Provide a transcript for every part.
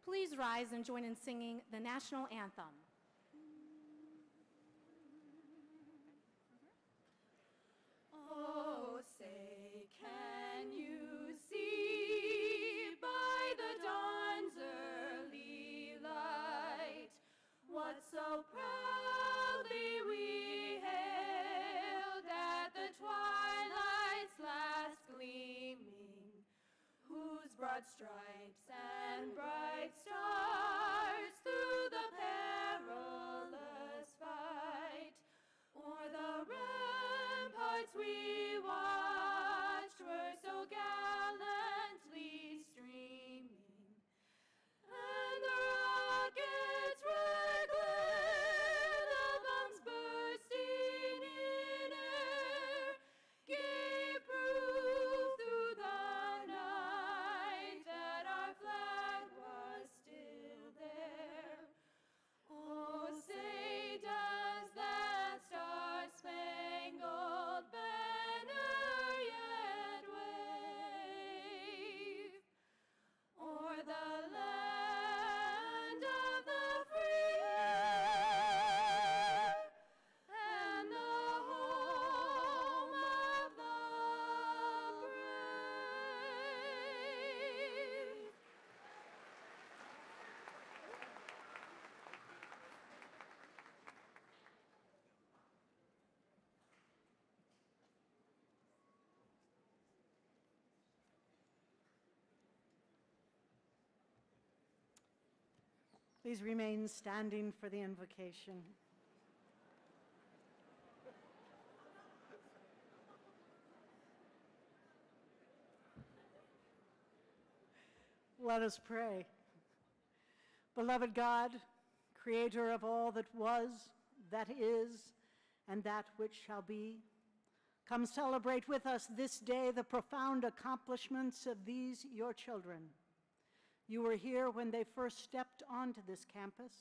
Please rise and join in singing the national anthem. Oh, say, can you see by the dawn's early light what so proudly we hailed at the twilight's last gleaming, whose broad stripes and bright stars through the perilous fight o'er the ramparts we watched were so gallantly streaming, and the rocket's red glare, the bombs bursting in air, gave proof through the night that our flag was still there. Oh, say, does that star-spangled banner yet wave o'er the land of the free and the home of the brave? Please remain standing for the invocation. Let us pray. Beloved God, creator of all that was, that is, and that which shall be, come celebrate with us this day the profound accomplishments of these, your children. You were here when they first stepped onto this campus.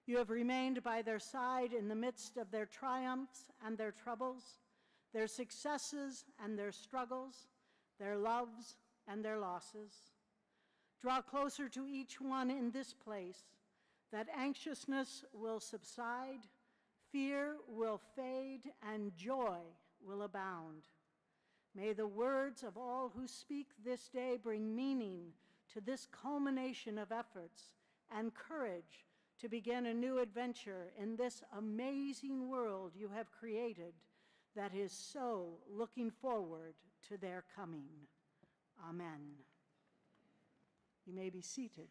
You have remained by their side in the midst of their triumphs and their troubles, their successes and their struggles, their loves and their losses. Draw closer to each one in this place, that anxiousness will subside, fear will fade, and joy will abound. May the words of all who speak this day bring meaning to this culmination of efforts and courage to begin a new adventure in this amazing world you have created, that is so looking forward to their coming. Amen. You may be seated.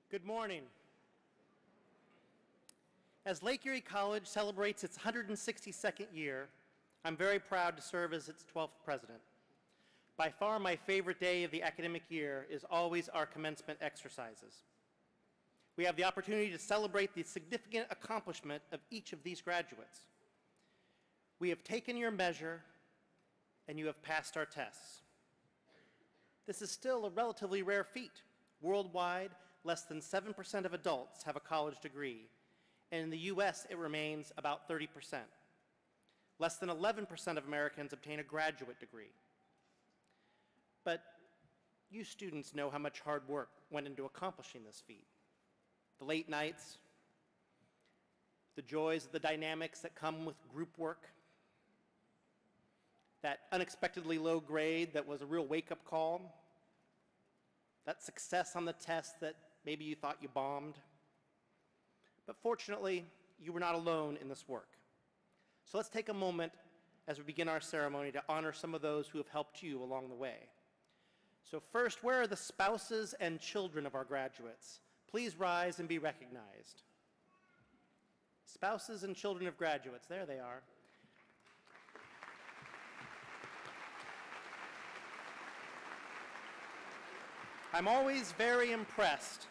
Good morning. As Lake Erie College celebrates its 162nd year, I'm very proud to serve as its 12th president. By far my favorite day of the academic year is always our commencement exercises. We have the opportunity to celebrate the significant accomplishment of each of these graduates. We have taken your measure, and you have passed our tests. This is still a relatively rare feat. Worldwide, less than 7% of adults have a college degree, and in the US, it remains about 30%. Less than 11% of Americans obtain a graduate degree. But you students know how much hard work went into accomplishing this feat. The late nights, the joys of the dynamics that come with group work, that unexpectedly low grade that was a real wake-up call, that success on the test that maybe you thought you bombed. But fortunately, you were not alone in this work. So let's take a moment as we begin our ceremony to honor some of those who have helped you along the way. So first, where are the spouses and children of our graduates? Please rise and be recognized. Spouses and children of graduates, there they are. I'm always very impressed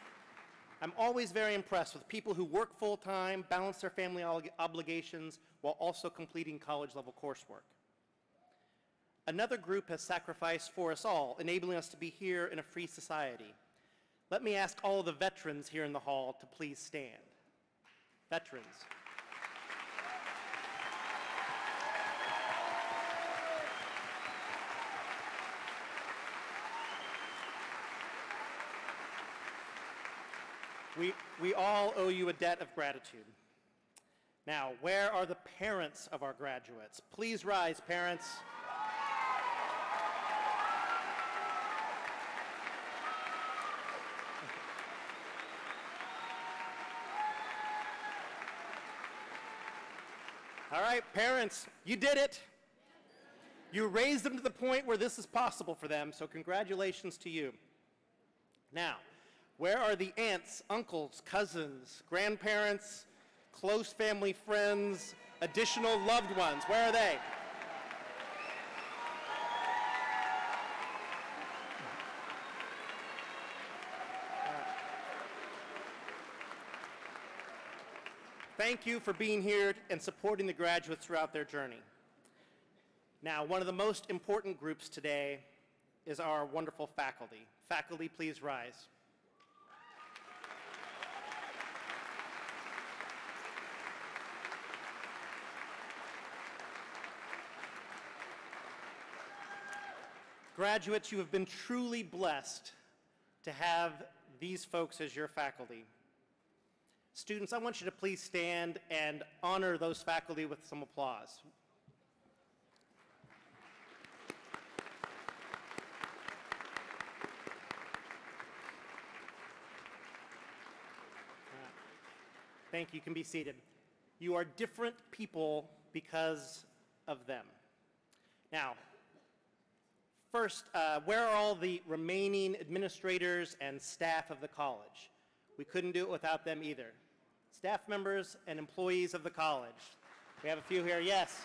with people who work full-time, balance their family obligations, while also completing college-level coursework. Another group has sacrificed for us all, enabling us to be here in a free society. Let me ask all of the veterans here in the hall to please stand. Veterans. We all owe you a debt of gratitude. Now, where are the parents of our graduates? Please rise, parents. All right, parents, you did it. You raised them to the point where this is possible for them, so congratulations to you. Now, where are the aunts, uncles, cousins, grandparents, close family friends, additional loved ones? Where are they? Thank you for being here and supporting the graduates throughout their journey. Now, one of the most important groups today is our wonderful faculty. Faculty, please rise. Graduates, you have been truly blessed to have these folks as your faculty. Students, I want you to please stand and honor those faculty with some applause. Thank you. You can be seated. You are different people because of them. Now, first, where are all the remaining administrators and staff of the college? We couldn't do it without them either. Staff members and employees of the college. We have a few here, yes.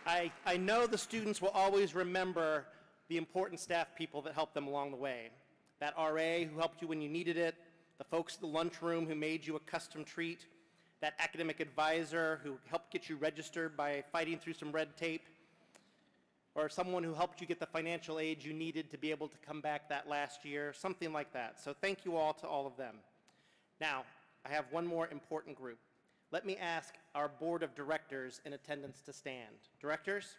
I know the students will always remember the important staff people that helped them along the way. That RA who helped you when you needed it, the folks in the lunchroom who made you a custom treat, that academic advisor who helped get you registered by fighting through some red tape, or someone who helped you get the financial aid you needed to be able to come back that last year, something like that. So thank you all to all of them. Now, I have one more important group. Let me ask our board of directors in attendance to stand. Directors?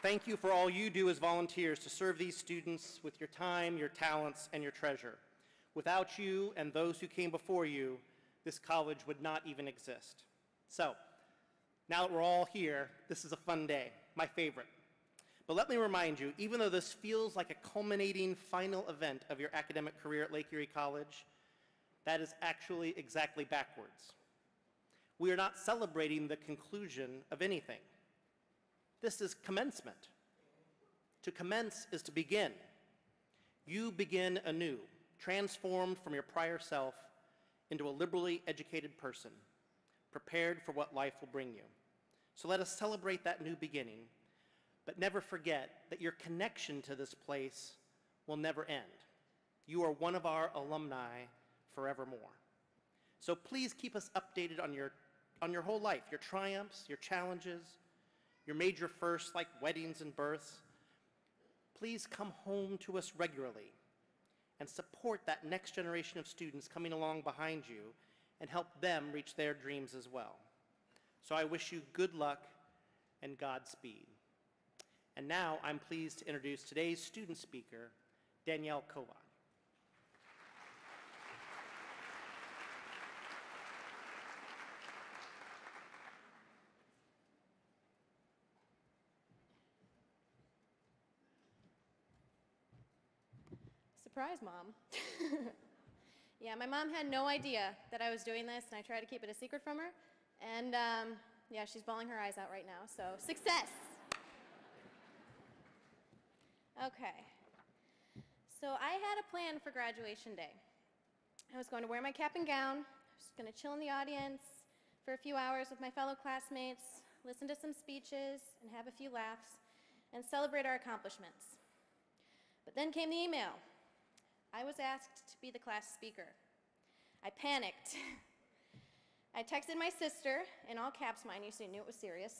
Thank you for all you do as volunteers to serve these students with your time, your talents, and your treasure. Without you and those who came before you, this college would not even exist. So, now that we're all here, this is a fun day, my favorite. But let me remind you, even though this feels like a culminating final event of your academic career at Lake Erie College, that is actually exactly backwards. We are not celebrating the conclusion of anything. This is commencement. To commence is to begin. You begin anew, transformed from your prior self into a liberally educated person, prepared for what life will bring you. So let us celebrate that new beginning, but never forget that your connection to this place will never end. You are one of our alumni forevermore. So please keep us updated on your whole life, your triumphs, your challenges, your major firsts like weddings and births. Please come home to us regularly and support that next generation of students coming along behind you and help them reach their dreams as well. So I wish you good luck and Godspeed. And now I'm pleased to introduce today's student speaker, Danielle Kovac. Surprise, Mom. Yeah, my mom had no idea that I was doing this, and I tried to keep it a secret from her. And yeah, she's bawling her eyes out right now, so success. Okay. So I had a plan for graduation day. I was going to wear my cap and gown. I was going to chill in the audience for a few hours with my fellow classmates, listen to some speeches, and have a few laughs, and celebrate our accomplishments. But then came the email. I was asked to be the class speaker. I panicked. I texted my sister, in all caps, mind you, so you knew it was serious.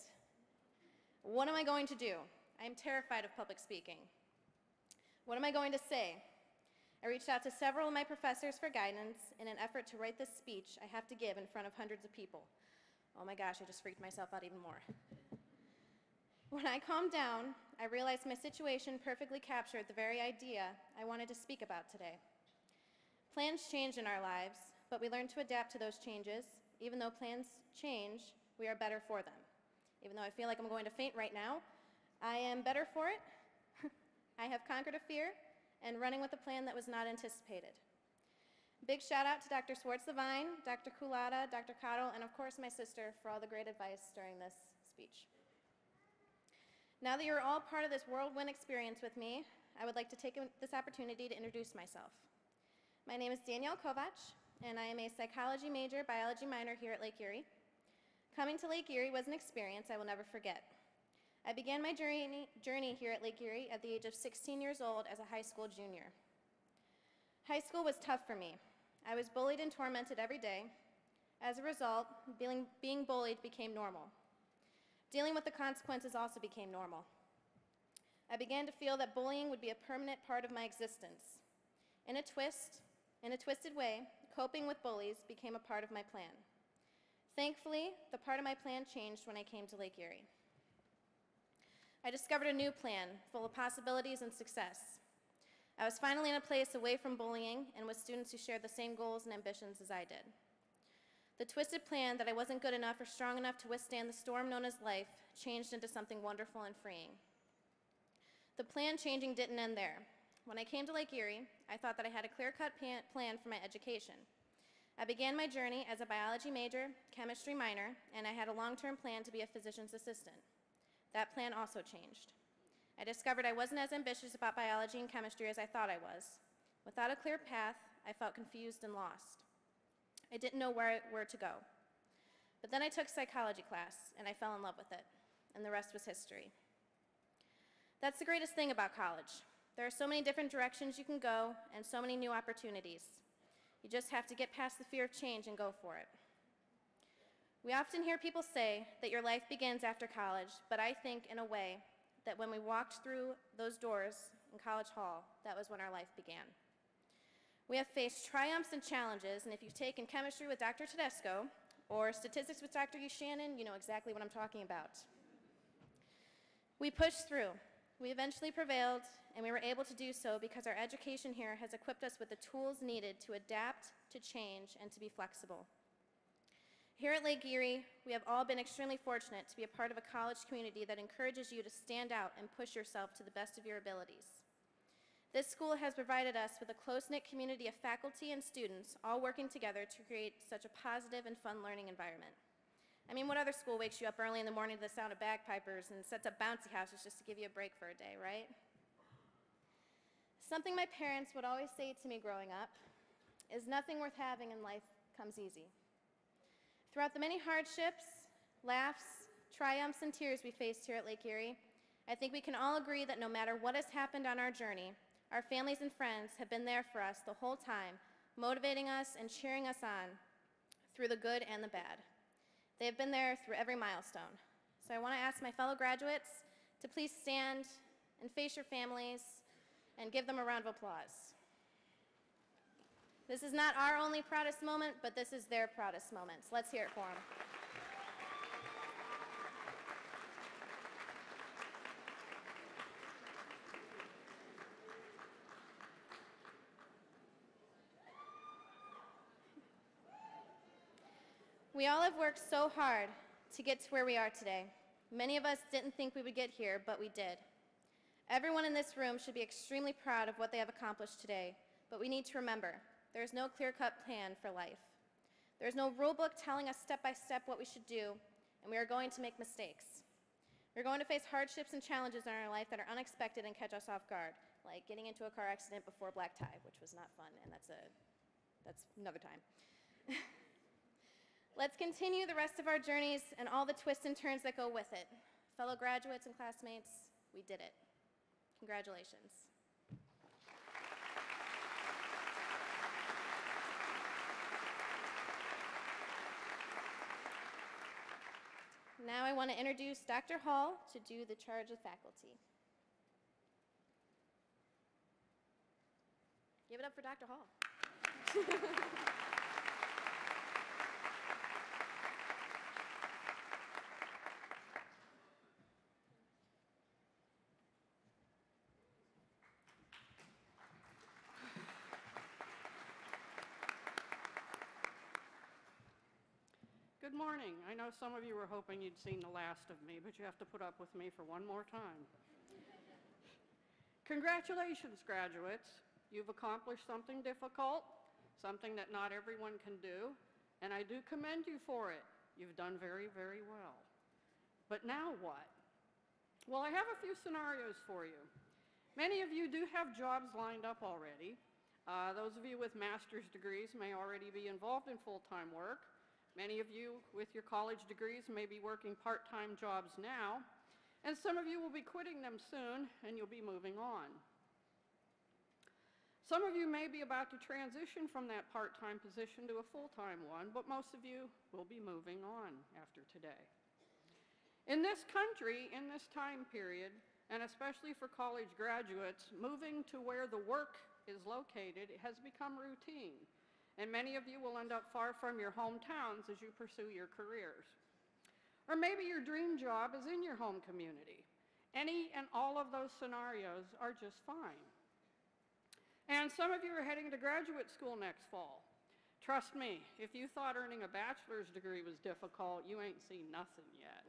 What am I going to do? I am terrified of public speaking. What am I going to say? I reached out to several of my professors for guidance in an effort to write this speech I have to give in front of hundreds of people. Oh my gosh, I just freaked myself out even more. When I calmed down, I realized my situation perfectly captured the very idea I wanted to speak about today. Plans change in our lives, but we learn to adapt to those changes. Even though plans change, we are better for them. Even though I feel like I'm going to faint right now, I am better for it. I have conquered a fear and running with a plan that was not anticipated. Big shout out to Dr. Swartz-Levine, Dr. Kulata, Dr. Cottle, and of course my sister for all the great advice during this speech. Now that you're all part of this whirlwind experience with me, I would like to take this opportunity to introduce myself. My name is Danielle Kovac, and I am a psychology major, biology minor here at Lake Erie. Coming to Lake Erie was an experience I will never forget. I began my journey here at Lake Erie at the age of 16 years old as a high school junior. High school was tough for me. I was bullied and tormented every day. As a result, being bullied became normal. Dealing with the consequences also became normal. I began to feel that bullying would be a permanent part of my existence. In a twisted way, coping with bullies became a part of my plan. Thankfully, the part of my plan changed when I came to Lake Erie. I discovered a new plan full of possibilities and success. I was finally in a place away from bullying and with students who shared the same goals and ambitions as I did. The twisted plan that I wasn't good enough or strong enough to withstand the storm known as life changed into something wonderful and freeing. The plan changing didn't end there. When I came to Lake Erie, I thought that I had a clear-cut plan for my education. I began my journey as a biology major, chemistry minor, and I had a long-term plan to be a physician's assistant. That plan also changed. I discovered I wasn't as ambitious about biology and chemistry as I thought I was. Without a clear path, I felt confused and lost. I didn't know where to go. But then I took psychology class, and I fell in love with it, and the rest was history. That's the greatest thing about college. There are so many different directions you can go, and so many new opportunities. You just have to get past the fear of change and go for it. We often hear people say that your life begins after college, but I think, in a way, that when we walked through those doors in College Hall, that was when our life began. We have faced triumphs and challenges, and if you've taken chemistry with Dr. Tedesco or statistics with Dr. Shannon, you know exactly what I'm talking about. We pushed through. We eventually prevailed, and we were able to do so because our education here has equipped us with the tools needed to adapt, to change, and to be flexible. Here at Lake Erie, we have all been extremely fortunate to be a part of a college community that encourages you to stand out and push yourself to the best of your abilities. This school has provided us with a close-knit community of faculty and students all working together to create such a positive and fun learning environment. I mean, what other school wakes you up early in the morning to the sound of bagpipers and sets up bouncy houses just to give you a break for a day, right? Something my parents would always say to me growing up is nothing worth having in life comes easy. Throughout the many hardships, laughs, triumphs, and tears we faced here at Lake Erie, I think we can all agree that no matter what has happened on our journey, our families and friends have been there for us the whole time, motivating us and cheering us on through the good and the bad. They have been there through every milestone. So I want to ask my fellow graduates to please stand and face your families and give them a round of applause. This is not our only proudest moment, but this is their proudest moments. Let's hear it for them. We all have worked so hard to get to where we are today. Many of us didn't think we would get here, but we did. Everyone in this room should be extremely proud of what they have accomplished today, but we need to remember, there is no clear-cut plan for life. There is no rule book telling us step by step what we should do, and we are going to make mistakes. We're going to face hardships and challenges in our life that are unexpected and catch us off guard, like getting into a car accident before black tie, which was not fun, and that's another time. Let's continue the rest of our journeys and all the twists and turns that go with it. Fellow graduates and classmates, we did it. Congratulations. Now I want to introduce Dr. Hall to do the charge of faculty. Give it up for Dr. Hall. Good morning. I know some of you were hoping you'd seen the last of me, but you have to put up with me for one more time. Congratulations, graduates. You've accomplished something difficult, something that not everyone can do, and I do commend you for it. You've done very, very well. But now what? Well, I have a few scenarios for you. Many of you do have jobs lined up already. Those of you with master's degrees may already be involved in full-time work. Many of you with your college degrees may be working part-time jobs now, and some of you will be quitting them soon, and you'll be moving on. Some of you may be about to transition from that part-time position to a full-time one, but most of you will be moving on after today. In this country, in this time period, and especially for college graduates, moving to where the work is located has become routine. And many of you will end up far from your hometowns as you pursue your careers. Or maybe your dream job is in your home community. Any and all of those scenarios are just fine. And some of you are heading to graduate school next fall. Trust me, if you thought earning a bachelor's degree was difficult, you ain't seen nothing yet.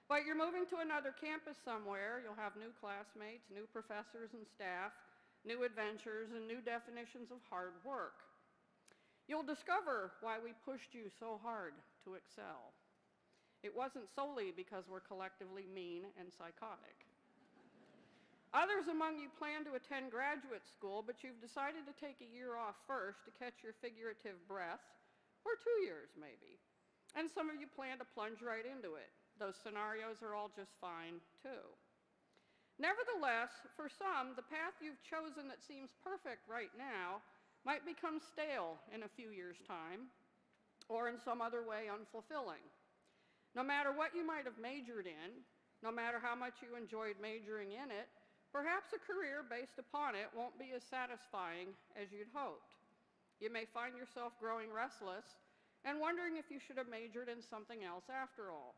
But you're moving to another campus somewhere. You'll have new classmates, new professors and staff, new adventures, and new definitions of hard work. You'll discover why we pushed you so hard to excel. It wasn't solely because we're collectively mean and psychotic. Others among you plan to attend graduate school, but you've decided to take a year off first to catch your figurative breath, or 2 years maybe. And some of you plan to plunge right into it. Those scenarios are all just fine, too. Nevertheless, for some, the path you've chosen that seems perfect right now might become stale in a few years' time, or in some other way unfulfilling. No matter what you might have majored in, no matter how much you enjoyed majoring in it, perhaps a career based upon it won't be as satisfying as you'd hoped. You may find yourself growing restless and wondering if you should have majored in something else after all.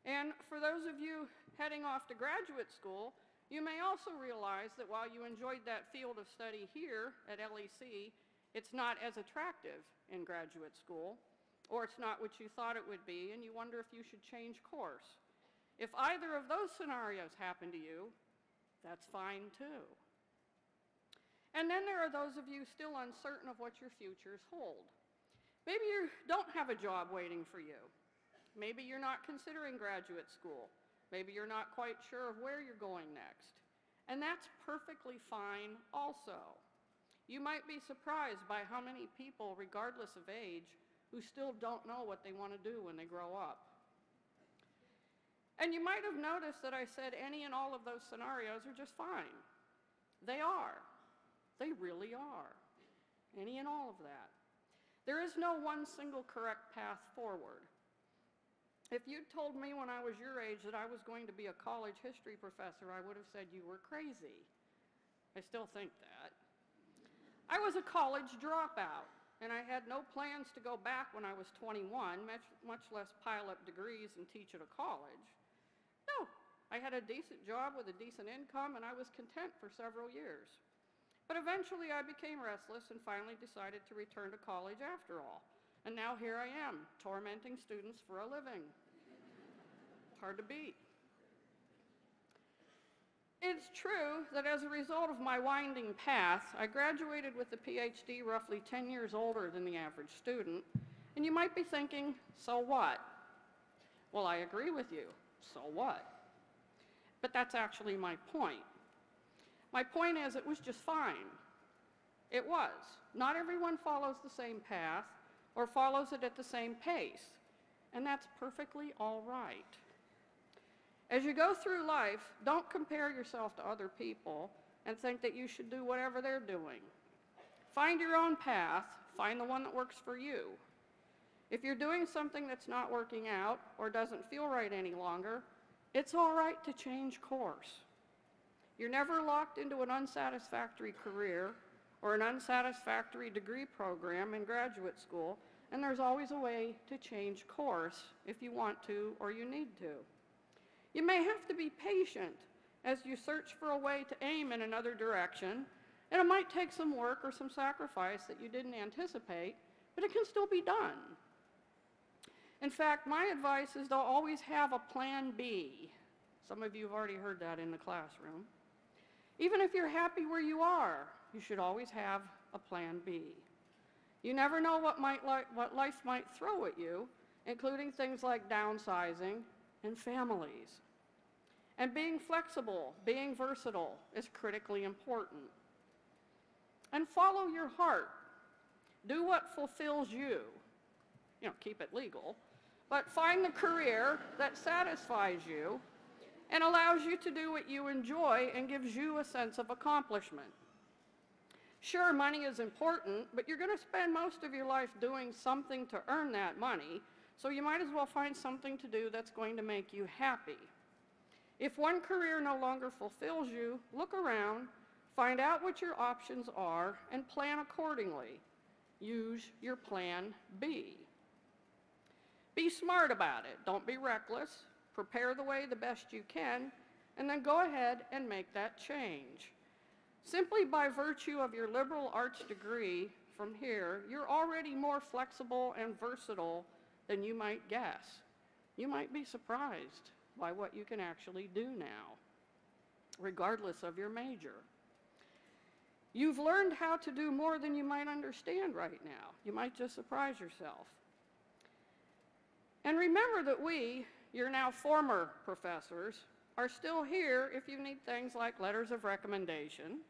And for those of you heading off to graduate school, you may also realize that while you enjoyed that field of study here at LEC, it's not as attractive in graduate school, or it's not what you thought it would be, and you wonder if you should change course. If either of those scenarios happen to you, that's fine too. And then there are those of you still uncertain of what your futures hold. Maybe you don't have a job waiting for you. Maybe you're not considering graduate school. Maybe you're not quite sure of where you're going next. And that's perfectly fine also. You might be surprised by how many people, regardless of age, who still don't know what they want to do when they grow up. And you might have noticed that I said any and all of those scenarios are just fine. They are. They really are. Any and all of that. There is no one single correct path forward. If you'd told me when I was your age that I was going to be a college history professor, I would have said you were crazy. I still think that. I was a college dropout, and I had no plans to go back when I was 21, much less pile up degrees and teach at a college. No, I had a decent job with a decent income, and I was content for several years. But eventually I became restless and finally decided to return to college after all. And now here I am, tormenting students for a living. Hard to beat. It's true that as a result of my winding path, I graduated with a PhD roughly 10 years older than the average student. And you might be thinking, so what? Well, I agree with you, so what? But that's actually my point. My point is it was just fine. It was. Not everyone follows the same path or follows it at the same pace, and that's perfectly all right. As you go through life, don't compare yourself to other people and think that you should do whatever they're doing. Find your own path, find the one that works for you. If you're doing something that's not working out or doesn't feel right any longer, it's all right to change course. You're never locked into an unsatisfactory career or an unsatisfactory degree program in graduate school, and there's always a way to change course if you want to or you need to. You may have to be patient as you search for a way to aim in another direction, and it might take some work or some sacrifice that you didn't anticipate, but it can still be done. In fact, my advice is to always have a plan B. Some of you have already heard that in the classroom. Even if you're happy where you are, you should always have a plan B. You never know what life might throw at you, including things like downsizing and families. And being flexible, being versatile is critically important. And follow your heart. Do what fulfills you. Keep it legal, but find the career that satisfies you and allows you to do what you enjoy and gives you a sense of accomplishment. Sure, money is important, but you're going to spend most of your life doing something to earn that money, so you might as well find something to do that's going to make you happy. If one career no longer fulfills you, look around, find out what your options are, and plan accordingly. Use your plan B. Be smart about it. Don't be reckless. Prepare the way the best you can, and then go ahead and make that change. Simply by virtue of your liberal arts degree from here, you're already more flexible and versatile than you might guess. You might be surprised by what you can actually do now, regardless of your major. You've learned how to do more than you might understand right now. You might just surprise yourself. And remember that we, your now former professors, are still here if you need things like letters of recommendation,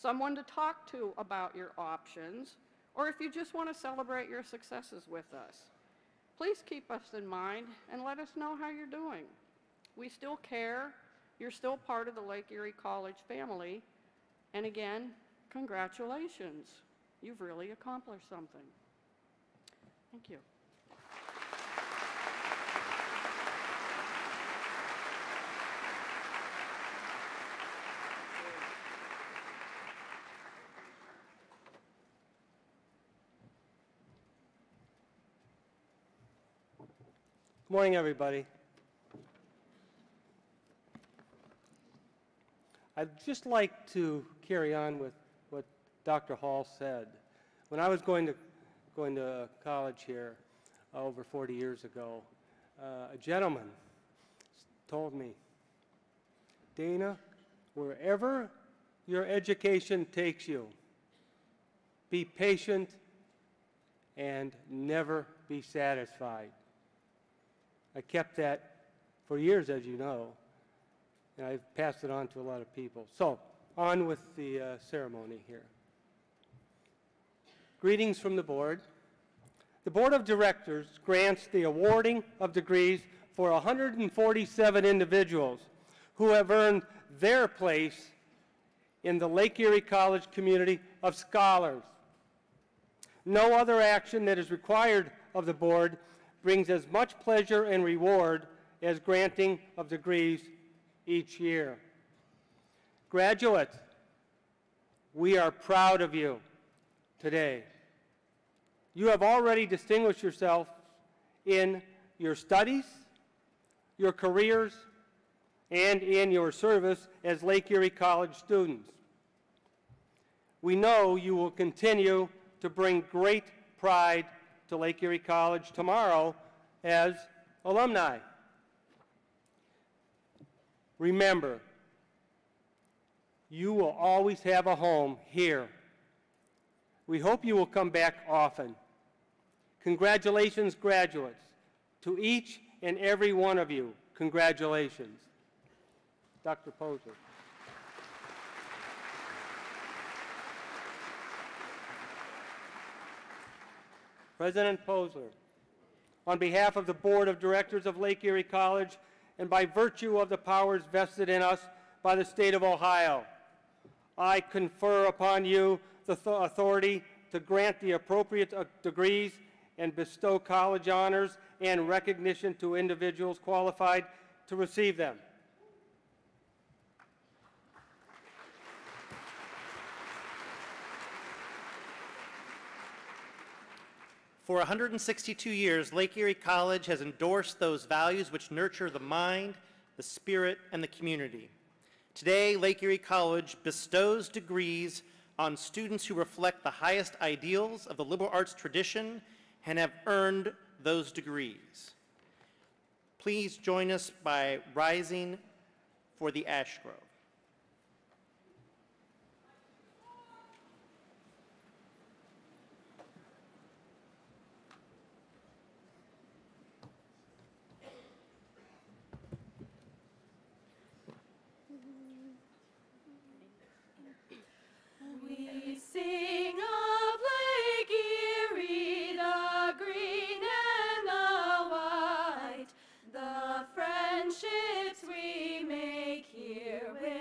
someone to talk to about your options, or if you just want to celebrate your successes with us. Please keep us in mind and let us know how you're doing. We still care. You're still part of the Lake Erie College family. And again, congratulations. You've really accomplished something. Thank you. Good morning, everybody. I'd just like to carry on with what Dr. Hall said. When I was going to college here over 40 years ago, a gentleman told me, Dana, wherever your education takes you, be patient and never be satisfied. I kept that for years, as you know, and I've passed it on to a lot of people. So, on with the ceremony here. Greetings from the board. The Board of Directors grants the awarding of degrees for 147 individuals who have earned their place in the Lake Erie College community of scholars. No other action that is required of the board brings as much pleasure and reward as granting of degrees each year. Graduates, we are proud of you today. You have already distinguished yourself in your studies, your careers, and in your service as Lake Erie College students. We know you will continue to bring great pride to Lake Erie College tomorrow as alumni. Remember, you will always have a home here. We hope you will come back often. Congratulations, graduates. To each and every one of you, congratulations. Dr. Posner. President Posner, on behalf of the Board of Directors of Lake Erie College and by virtue of the powers vested in us by the state of Ohio, I confer upon you the authority to grant the appropriate degrees and bestow college honors and recognition to individuals qualified to receive them. For 162 years, Lake Erie College has endorsed those values which nurture the mind, the spirit, and the community. Today, Lake Erie College bestows degrees on students who reflect the highest ideals of the liberal arts tradition and have earned those degrees. Please join us by rising for the ash grove. We sing of Lake Erie, the green and the white, the friendships we make here with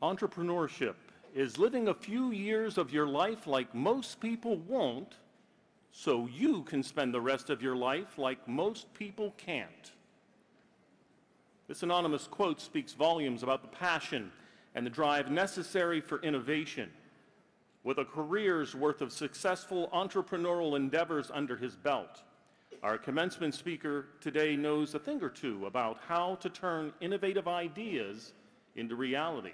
Entrepreneurship is living a few years of your life like most people won't, so you can spend the rest of your life like most people can't. This anonymous quote speaks volumes about the passion and the drive necessary for innovation. With a career's worth of successful entrepreneurial endeavors under his belt, our commencement speaker today knows a thing or two about how to turn innovative ideas into reality.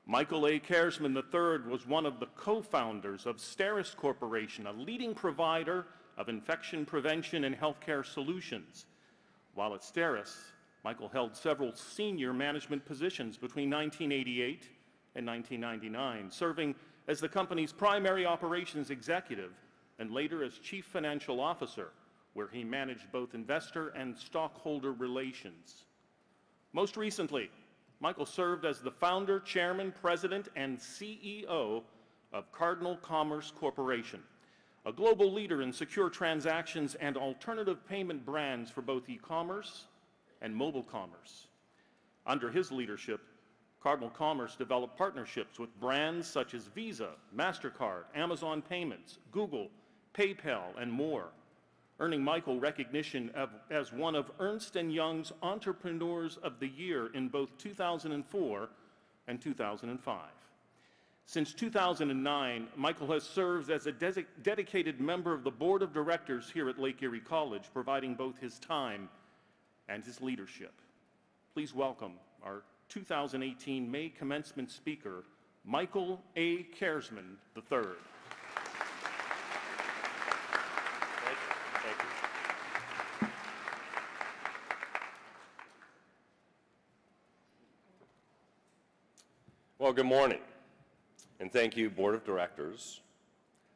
Michael A. Kersman III was one of the co-founders of STERIS Corporation, a leading provider of infection prevention and healthcare solutions. While at STERIS, Michael held several senior management positions between 1988 and 1999, serving as the company's primary operations executive and later as chief financial officer, where he managed both investor and stockholder relations. Most recently, Michael served as the founder, chairman, president, and CEO of Cardinal Commerce Corporation, a global leader in secure transactions and alternative payment brands for both e-commerce and mobile commerce. Under his leadership, Cardinal Commerce developed partnerships with brands such as Visa, MasterCard, Amazon Payments, Google, PayPal, and more, earning Michael recognition as one of Ernst & Young's Entrepreneurs of the Year in both 2004 and 2005. Since 2009, Michael has served as a dedicated member of the board of directors here at Lake Erie College, providing both his time and his leadership. Please welcome our 2018 May commencement speaker, Michael A. Kersman III. Well, good morning, and thank you, Board of Directors,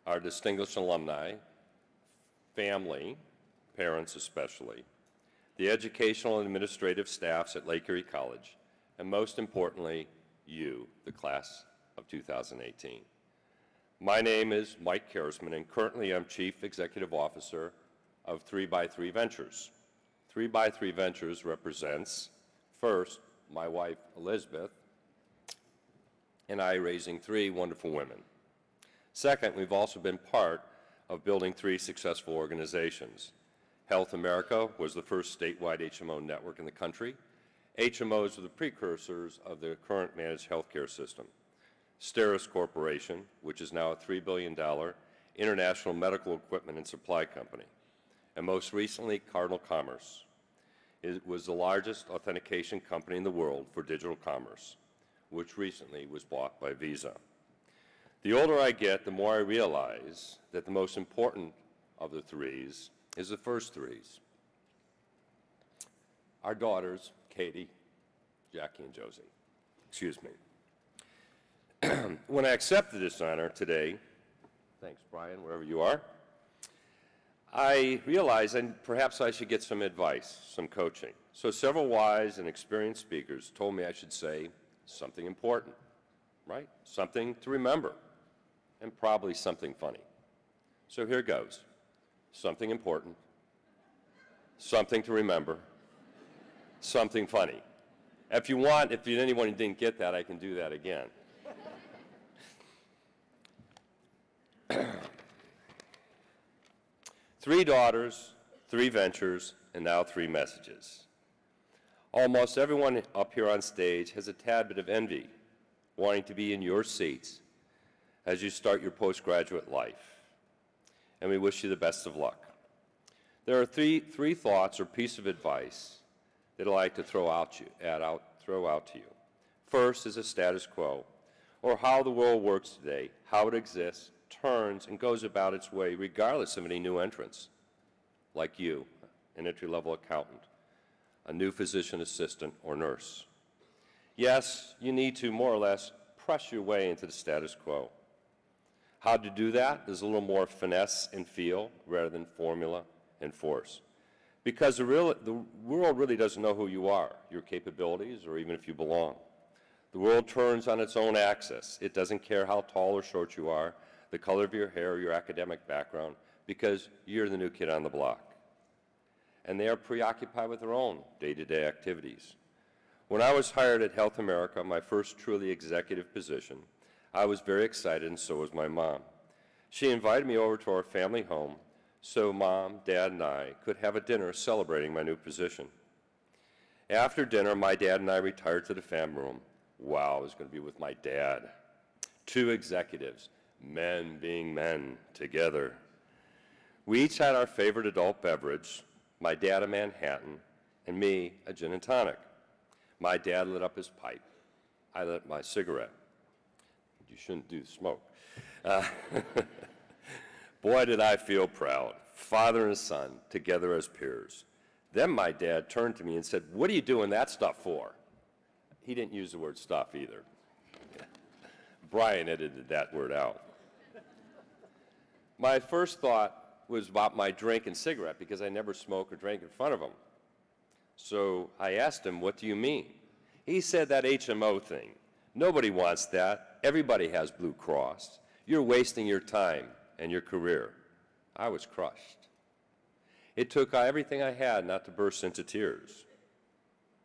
our distinguished alumni, family, parents especially, the educational and administrative staffs at Lake Erie College, and most importantly, you, the class of 2018. My name is Mike Kersman, and currently I'm Chief Executive Officer of 3x3 Ventures. 3x3 Ventures represents, first, my wife, Elizabeth, and I raising 3 wonderful women. Second, we've also been part of building 3 successful organizations. Health America was the first statewide HMO network in the country. HMOs are the precursors of the current managed healthcare system. STERIS Corporation, which is now a $3 billion international medical equipment and supply company. And most recently, Cardinal Commerce. It was the largest authentication company in the world for digital commerce, which recently was bought by Visa. The older I get, the more I realize that the most important of the 3s is the first 3s. Our daughters, Katie, Jackie, and Josie. Excuse me. When I accepted this honor today, thanks, Brian, wherever you are, I realized that perhaps I should get some advice, some coaching. So several wise and experienced speakers told me I should say something important, right? Something to remember, and probably something funny. So here goes. Something important, something to remember, something funny. If you want, if anyone didn't get that, I can do that again. 3 daughters, 3 ventures, and now 3 messages. Almost everyone up here on stage has a tad bit of envy, wanting to be in your seats as you start your postgraduate life. And we wish you the best of luck. There are three thoughts or pieces of advice that I'd like to throw out to you. First is a status quo, or how the world works today, how it exists, turns, and goes about its way regardless of any new entrants, like you, an entry-level accountant, a new physician assistant or nurse. Yes, you need to more or less press your way into the status quo. How to do that is a little more finesse and feel rather than formula and force. Because the world really doesn't know who you are, your capabilities, or even if you belong. The world turns on its own axis. It doesn't care how tall or short you are, the color of your hair, your academic background, because you're the new kid on the block. And they are preoccupied with their own day-to-day activities. When I was hired at Health America, my first truly executive position, I was very excited, and so was my mom. She invited me over to our family home so Mom, Dad, and I could have a dinner celebrating my new position. After dinner, my dad and I retired to the family room. Wow, I was going to be with my dad. 2 executives, men being men, together. We each had our favorite adult beverage, my dad a Manhattan, and me a gin and tonic. My dad lit up his pipe. I lit up my cigarette. You shouldn't do smoke. Boy, did I feel proud. Father and son, together as peers. Then my dad turned to me and said, "What are you doing that stuff for?" He didn't use the word stuff either. Brian edited that word out. My first thought was about my drink and cigarette because I never smoked or drank in front of him. So I asked him, "What do you mean?" He said, "That HMO thing. Nobody wants that. Everybody has Blue Cross. You're wasting your time and your career." I was crushed. It took everything I had not to burst into tears.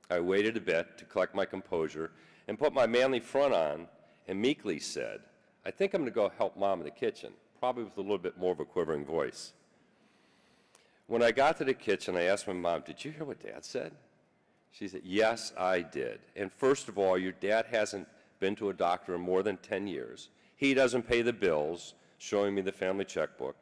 I waited a bit to collect my composure and put my manly front on and meekly said, "I think I'm going to go help Mom in the kitchen," probably with a little bit more of a quivering voice. When I got to the kitchen, I asked my mom, "Did you hear what Dad said?" She said, "Yes, I did. And first of all, your dad hasn't been to a doctor in more than 10 years. He doesn't pay the bills," showing me the family checkbook.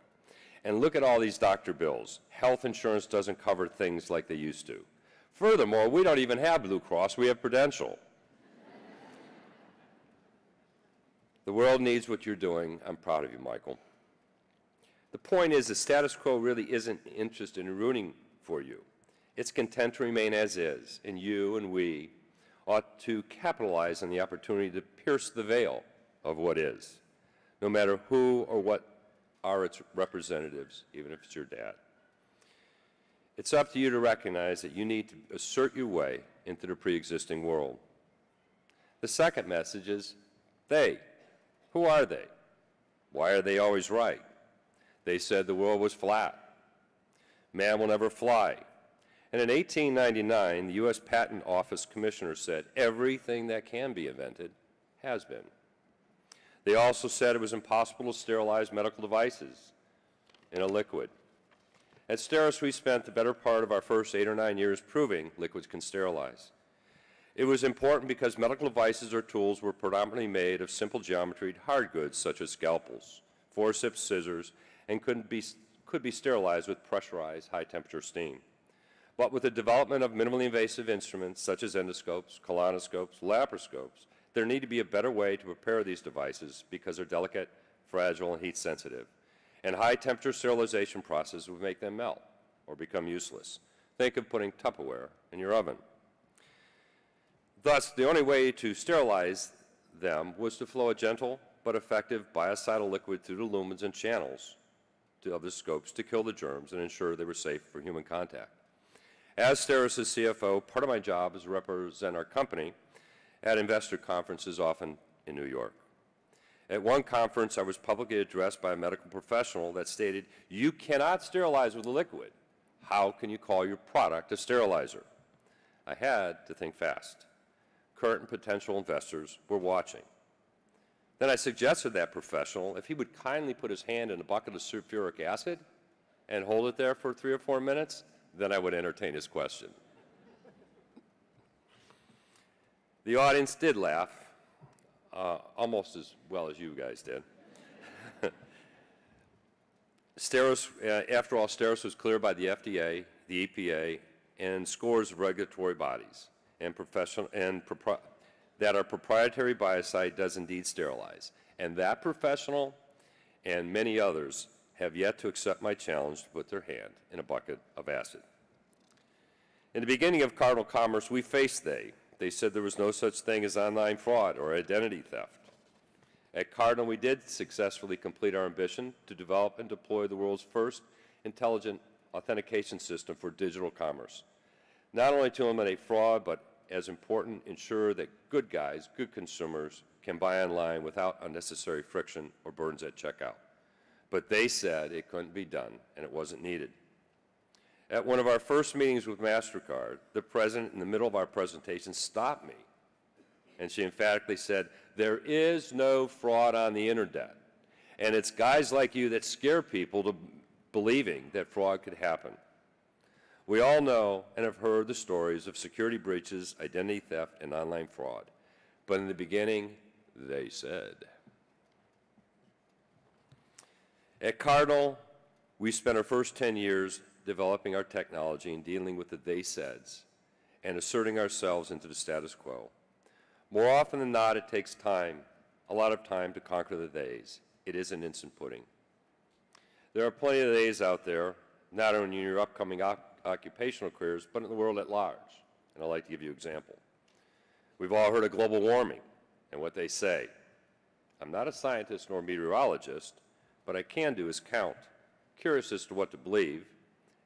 "And look at all these doctor bills. Health insurance doesn't cover things like they used to. Furthermore, we don't even have Blue Cross, we have Prudential." The world needs what you're doing. I'm proud of you, Michael. The point is, the status quo really isn't interested in rooting for you. It's content to remain as is, and you and we ought to capitalize on the opportunity to pierce the veil of what is, no matter who or what are its representatives, even if it's your dad. It's up to you to recognize that you need to assert your way into the pre-existing world. The second message is they. Who are they? Why are they always right? They said the world was flat. Man will never fly. And in 1899, the U.S. Patent Office Commissioner said everything that can be invented has been. They also said it was impossible to sterilize medical devices in a liquid. At Steris, we spent the better part of our first 8 or 9 years proving liquids can sterilize. It was important because medical devices or tools were predominantly made of simple geometried hard goods such as scalpels, forceps, scissors, and could be sterilized with pressurized high-temperature steam. But with the development of minimally invasive instruments such as endoscopes, colonoscopes, laparoscopes, there need to be a better way to prepare these devices because they're delicate, fragile, and heat-sensitive. And high-temperature sterilization processes would make them melt or become useless. Think of putting Tupperware in your oven. Thus, the only way to sterilize them was to flow a gentle but effective biocidal liquid through the lumens and channels of the scopes to kill the germs and ensure they were safe for human contact. As Steris' CFO, part of my job is to represent our company at investor conferences, often in New York. At one conference, I was publicly addressed by a medical professional that stated, "You cannot sterilize with a liquid. How can you call your product a sterilizer?" I had to think fast. Current and potential investors were watching. Then I suggested that professional if he would kindly put his hand in a bucket of sulfuric acid and hold it there for 3 or 4 minutes, then I would entertain his question. The audience did laugh, almost as well as you guys did. After all, Steris was cleared by the FDA, the EPA, and scores of regulatory bodies that our proprietary biocide does indeed sterilize. And that professional and many others have yet to accept my challenge to put their hand in a bucket of acid. In the beginning of Cardinal Commerce, we faced They said there was no such thing as online fraud or identity theft. At Cardinal, we did successfully complete our ambition to develop and deploy the world's first intelligent authentication system for digital commerce, not only to eliminate fraud, but as important, ensure that good guys, good consumers, can buy online without unnecessary friction or burdens at checkout. But they said it couldn't be done and it wasn't needed. At one of our first meetings with MasterCard, the president, in the middle of our presentation, stopped me, and she emphatically said, "There is no fraud on the internet, and it's guys like you that scare people to believing that fraud could happen." We all know and have heard the stories of security breaches, identity theft, and online fraud. But in the beginning, they said. At Cardinal, we spent our first 10 years developing our technology and dealing with the they saids and asserting ourselves into the status quo. More often than not, it takes time, a lot of time, to conquer the theys. It isn't instant pudding. There are plenty of theys out there, not only in your upcoming occupational careers, but in the world at large. And I'd like to give you an example. We've all heard of global warming and what they say. I'm not a scientist nor a meteorologist, but I can do is count. Curious as to what to believe.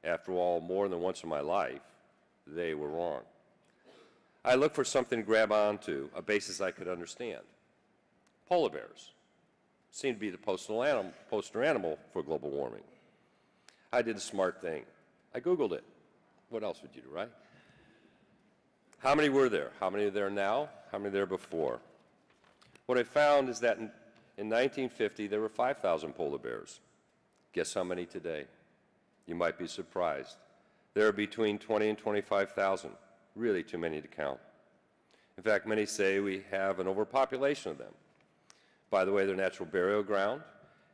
After all, more than once in my life, they were wrong. I look for something to grab onto, a basis I could understand. Polar bears seem to be the poster animal for global warming. I did a smart thing. I Googled it. What else would you do, right? How many were there? How many are there now? How many are there before? What I found is that in 1950, there were 5,000 polar bears. Guess how many today? You might be surprised. There are between 20 and 25,000. Really too many to count. In fact, many say we have an overpopulation of them. By the way, their natural burial ground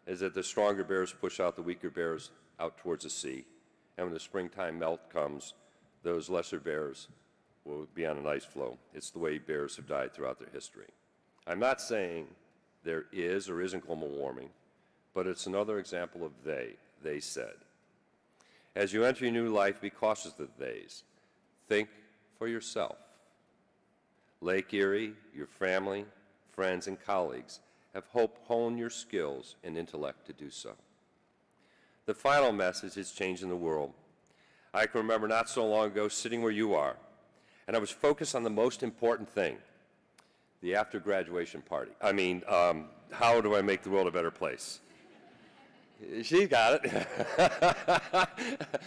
is that the stronger bears push out the weaker bears out towards the sea. And when the springtime melt comes, those lesser bears will be on an ice floe. It's the way bears have died throughout their history. I'm not saying there is or isn't global warming, but it's another example of they said. As you enter your new life, be cautious of the theys. Think for yourself. Lake Erie, your family, friends, and colleagues have helped hone your skills and intellect to do so. The final message is changing the world. I can remember not so long ago sitting where you are, and I was focused on the most important thing, the after-graduation party. How do I make the world a better place? She got it.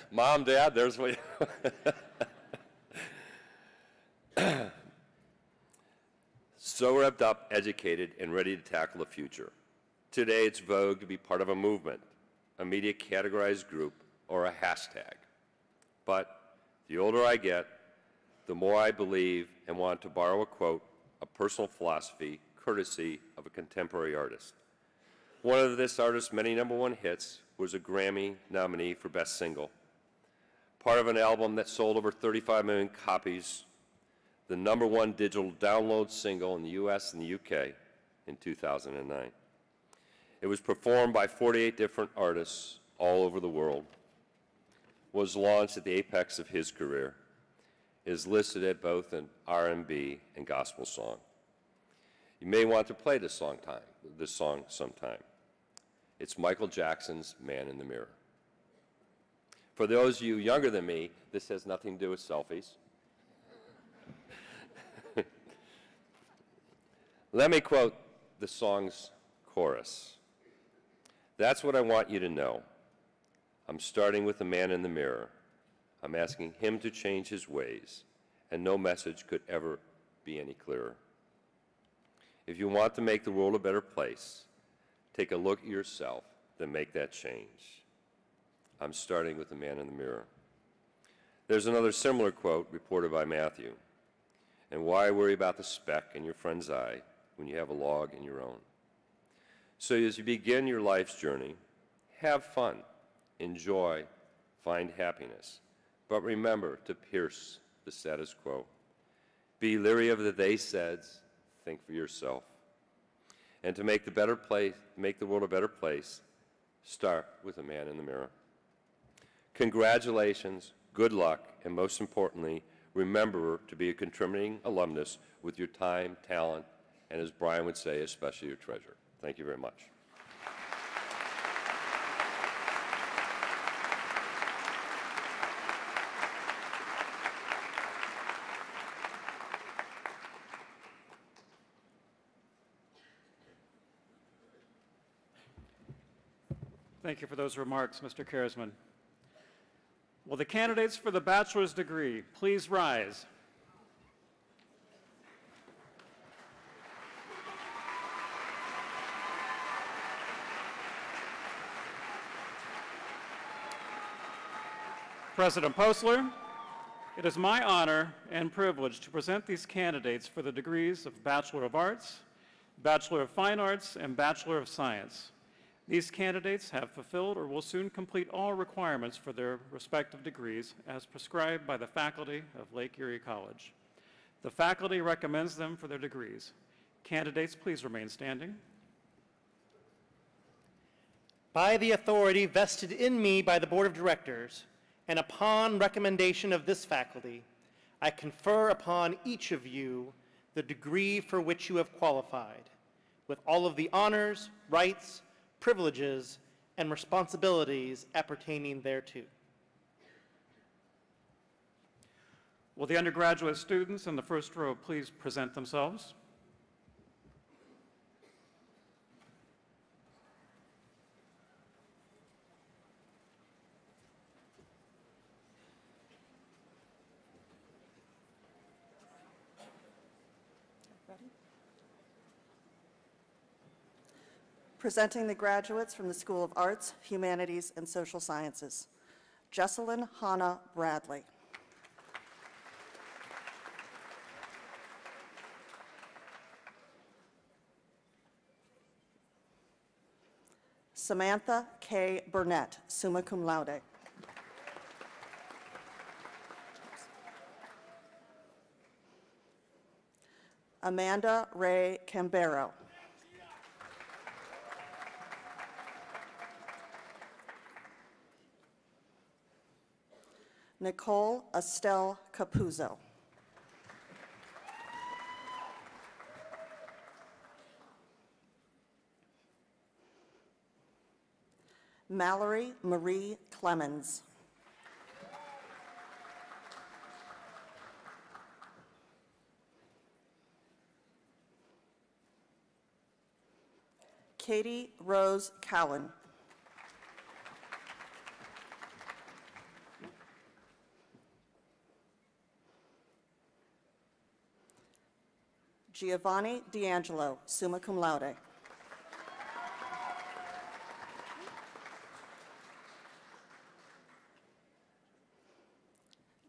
Mom, Dad, there's what So revved up, educated, and ready to tackle the future. Today, it's vogue to be part of a movement, a media categorized group, or a hashtag. But the older I get, the more I believe and want to borrow a quote, a personal philosophy, courtesy of a contemporary artist. One of this artist's many #1 hits was a Grammy nominee for Best Single. Part of an album that sold over 35 million copies, the #1 digital download single in the US and the UK in 2009. It was performed by 48 different artists all over the world, was launched at the apex of his career, is listed at both an R&B and gospel song. You may want to play this song sometime. It's Michael Jackson's Man in the Mirror. For those of you younger than me, this has nothing to do with selfies. Let me quote the song's chorus. That's what I want you to know. I'm starting with the man in the mirror. I'm asking him to change his ways, and no message could ever be any clearer. If you want to make the world a better place, take a look at yourself, then make that change. I'm starting with the man in the mirror. There's another similar quote reported by Matthew. And why worry about the speck in your friend's eye when you have a log in your own? So as you begin your life's journey, have fun, enjoy, find happiness. But remember to pierce the status quo. Be leery of the they saids, think for yourself. And to make the world a better place, start with the man in the mirror. Congratulations, good luck, and most importantly, remember to be a contributing alumnus with your time, talent, and as Brian would say, especially your treasure. Thank you very much. Thank you for those remarks, Mr. Karisman. Will the candidates for the bachelor's degree please rise? President Postler, it is my honor and privilege to present these candidates for the degrees of Bachelor of Arts, Bachelor of Fine Arts, and Bachelor of Science. These candidates have fulfilled or will soon complete all requirements for their respective degrees as prescribed by the faculty of Lake Erie College. The faculty recommends them for their degrees. Candidates, please remain standing. By the authority vested in me by the Board of Directors, and upon recommendation of this faculty, I confer upon each of you the degree for which you have qualified, with all of the honors, rights, privileges, and responsibilities appertaining thereto. Will the undergraduate students in the first row please present themselves? Presenting the graduates from the School of Arts, Humanities, and Social Sciences, Jesselyn Hannah Bradley. Samantha K. Burnett, summa cum laude. Amanda Ray Cambero. Nicole Estelle Capuzzo. Mallory Marie Clemens. Katie Rose Cowan. Giovanni D'Angelo, summa cum laude.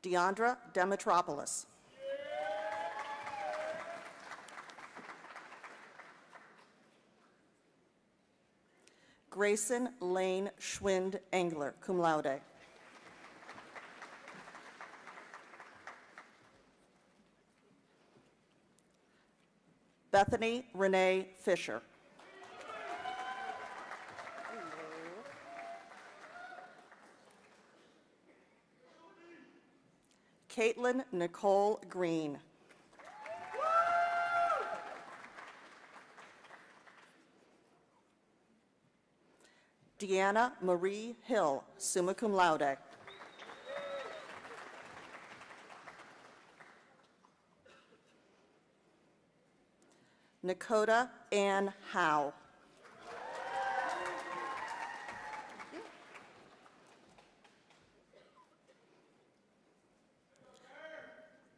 Deandra Demetropoulos. Grayson Lane Schwind Engler, cum laude. Bethany Renee Fisher. Caitlin Nicole Green. Deanna Marie Hill, summa cum laude. Nakota Ann Howe.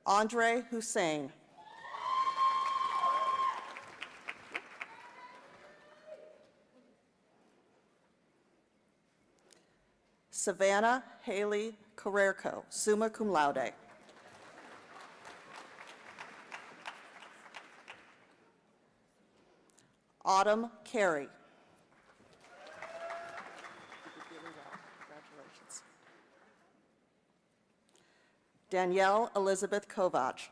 Andre Hussein. Savannah Haley Carrerco, summa cum laude. Autumn Carey. Congratulations. Danielle Elizabeth Kovach.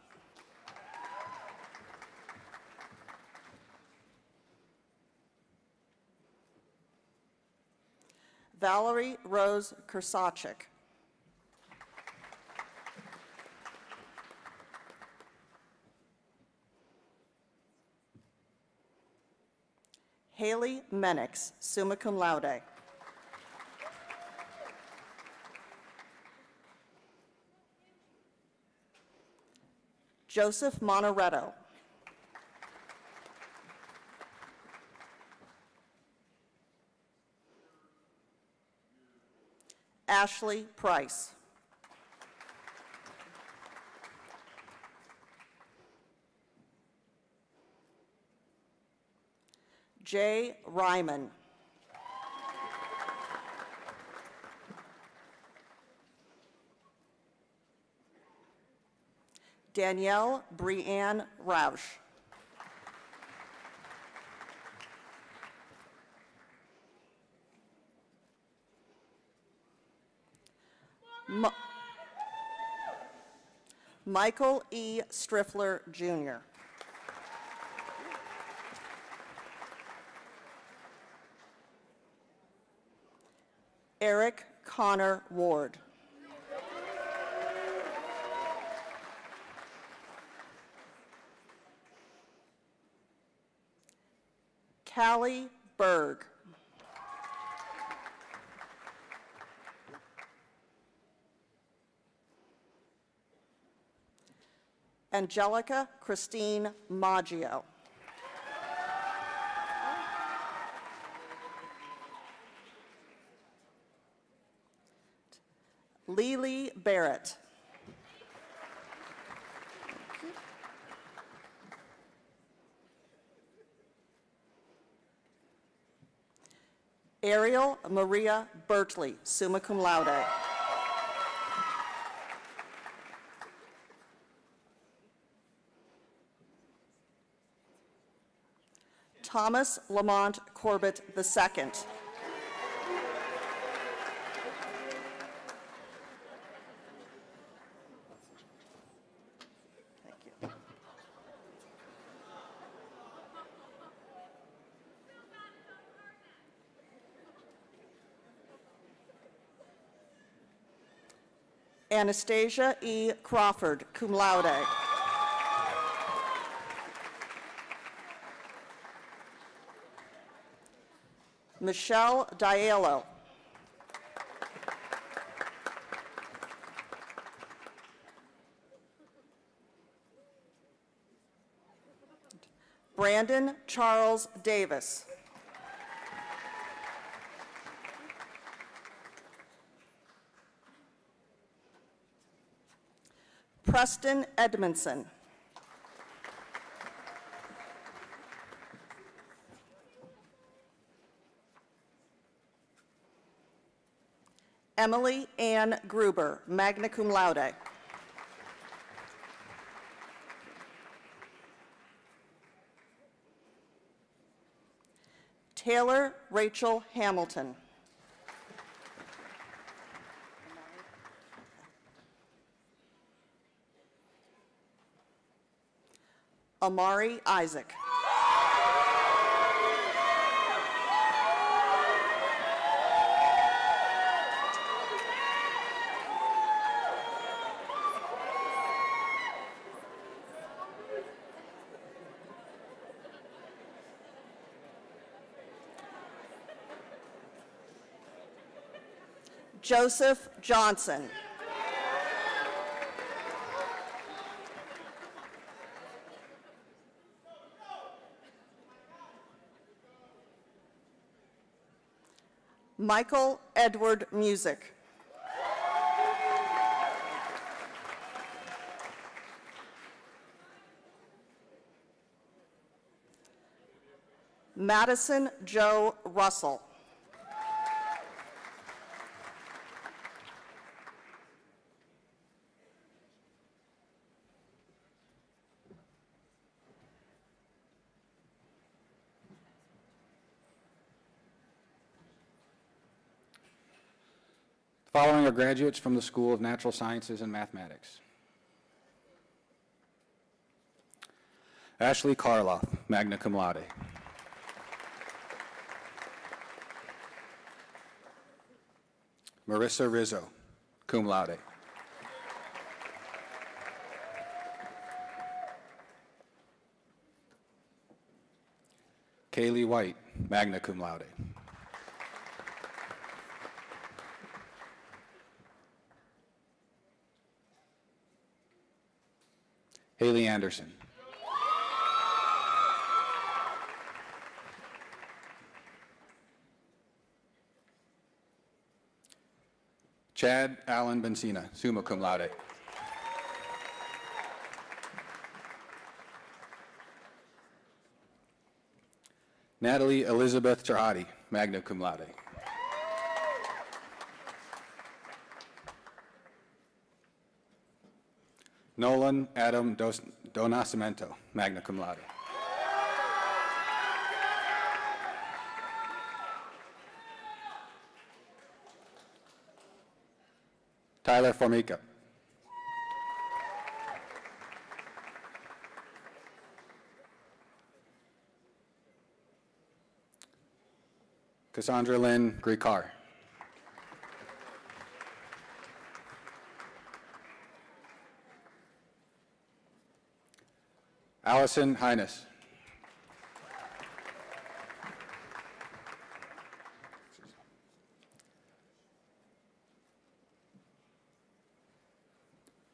Valerie Rose Kursachik. Haley Menix, summa cum laude. Joseph Monaretto. Ashley Price. Jay Ryman. Danielle Brianne Roush. Michael E. Striffler, Jr. Eric Connor Ward. Callie Berg. Angelica Christine Maggio. Lily Barrett. Ariel Maria Bertley, summa cum laude. Thomas Lamont Corbett II. Anastasia E. Crawford, cum laude. Michelle Diallo. Brandon Charles Davis. Preston Edmondson. Emily Ann Gruber, magna cum laude. Taylor Rachel Hamilton. Amari Isaac. Joseph Johnson. Michael Edward Music. Madison Joe Russell. Following are graduates from the School of Natural Sciences and Mathematics. Ashley Karloff, magna cum laude. Marissa Rizzo, cum laude. Kaylee White, magna cum laude. Haley Anderson. Chad Allen Benzina, summa cum laude. Natalie Elizabeth Terhadi, magna cum laude. Nolan Adam Donacimento, magna cum laude. Tyler Formica. Cassandra Lynn Grikar. Allison Hines.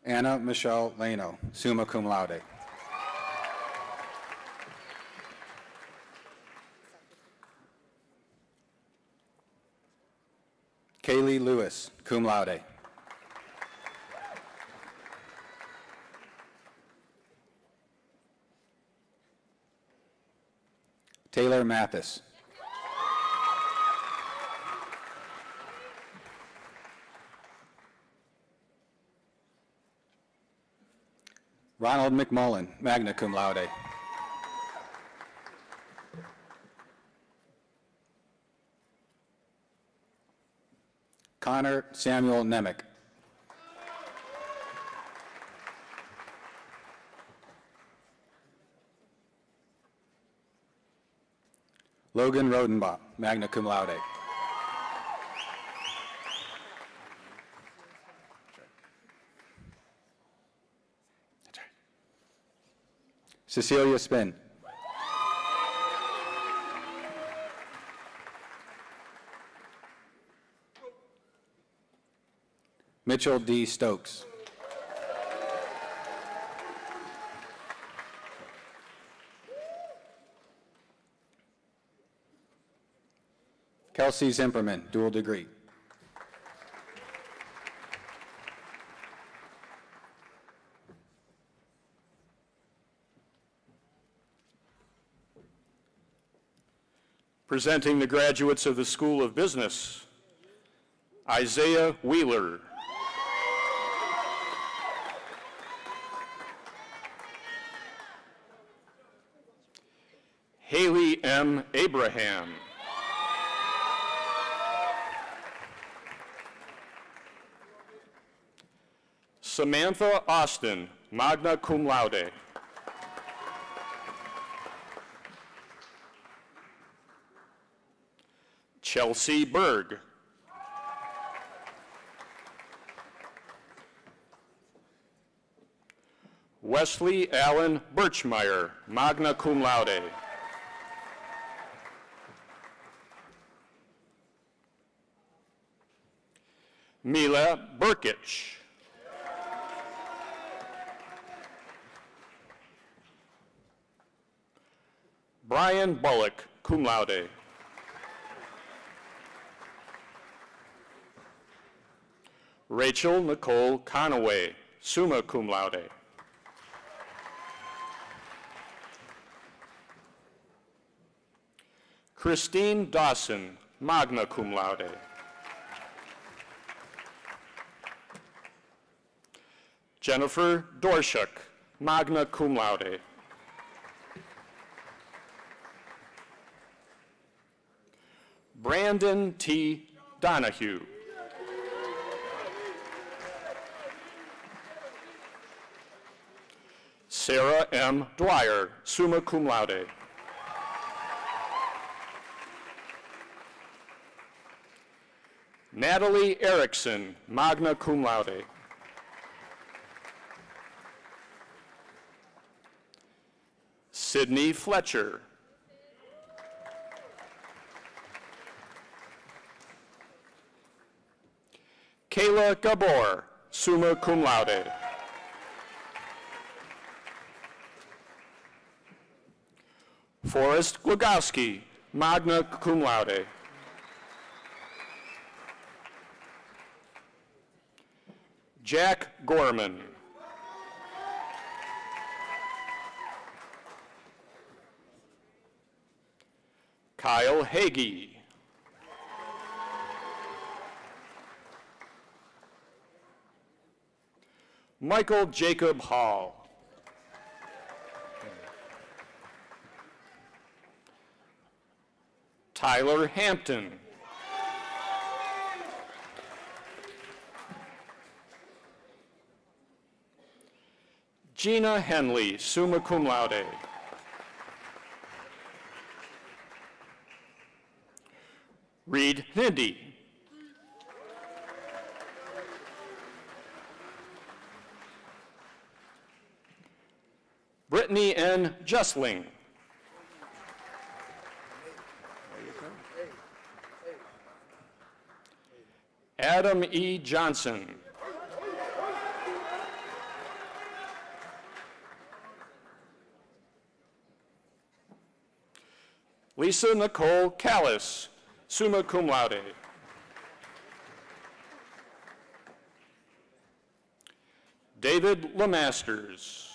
Anna Michelle Lano, summa cum laude. Kaylee Lewis, cum laude. Taylor Mathis. Ronald McMullen, magna cum laude. Connor Samuel Nemec. Logan Rodenbach, magna cum laude. Cecilia Spin. Mitchell D. Stokes. Kelsey Zimperman, dual degree. Presenting the graduates of the School of Business, Isaiah Wheeler. Haley M. Abraham. Samantha Austin, magna cum laude. Chelsea Berg. Wesley Allen Birchmeyer, magna cum laude. Mila Burkich. Brian Bullock, cum laude. Rachel Nicole Conaway, summa cum laude. Christine Dawson, magna cum laude. Jennifer Dorshuk, magna cum laude. Brandon T. Donahue. Sarah M. Dwyer, summa cum laude. Natalie Erickson, magna cum laude. Sydney Fletcher. Kayla Gabor, summa cum laude. Forrest Glogowski, magna cum laude. Jack Gorman. Kyle Hagee. Michael Jacob Hall. Tyler Hampton. Gina Henley, summa cum laude. Reed Hindy. Brittany N. Justling. Adam E. Johnson. Lisa Nicole Callis, summa cum laude. David Lemasters.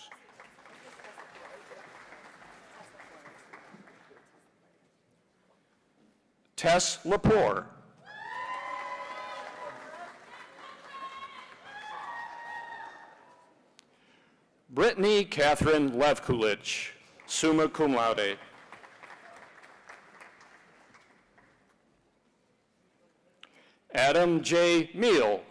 Tess Lepore. Brittany Catherine Levkulich, summa cum laude. Adam J. Meal.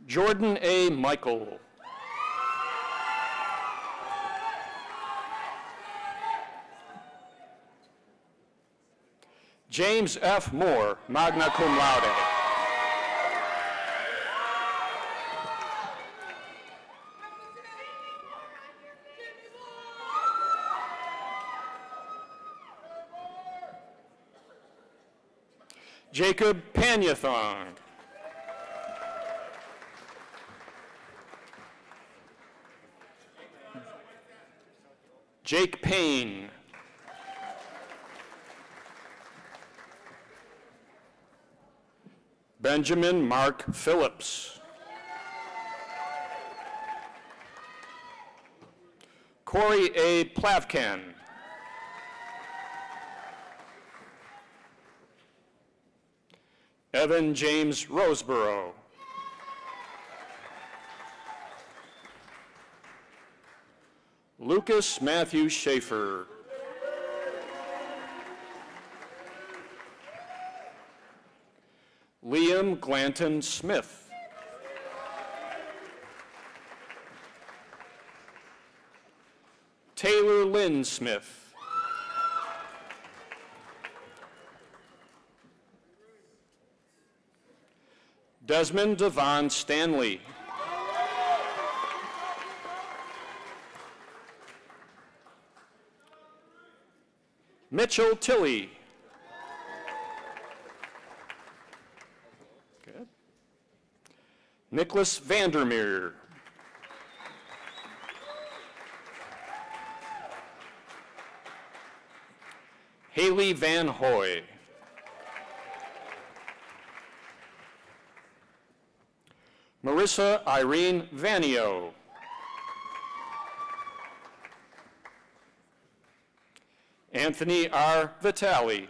Jordan A. Michael. James F. Moore, magna cum laude. Jacob Panyathong. Jake Payne. Benjamin Mark Phillips. Corey A. Plavkan. Evan James Roseborough. Lucas Matthew Schaefer. Liam Glanton Smith. Taylor Lynn Smith. Desmond Devon Stanley. Mitchell Tilley. Good. Nicholas Vandermeer. Haley Van Hoy. Marissa Irene Vanio. Anthony R. Vitale.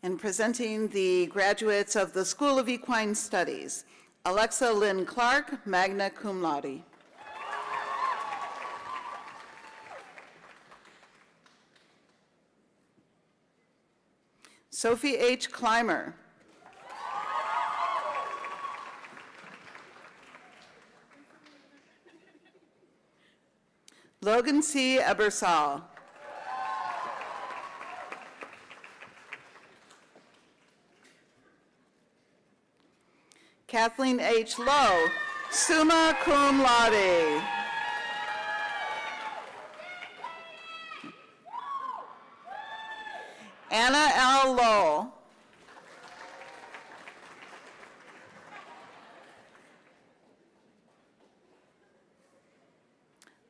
And presenting the graduates of the School of Equine Studies, Alexa Lynn Clark, magna cum laude. Sophie H. Clymer. Logan C. Ebersol. Kathleen H. Lowe, summa cum laude. Anna L. Lowell.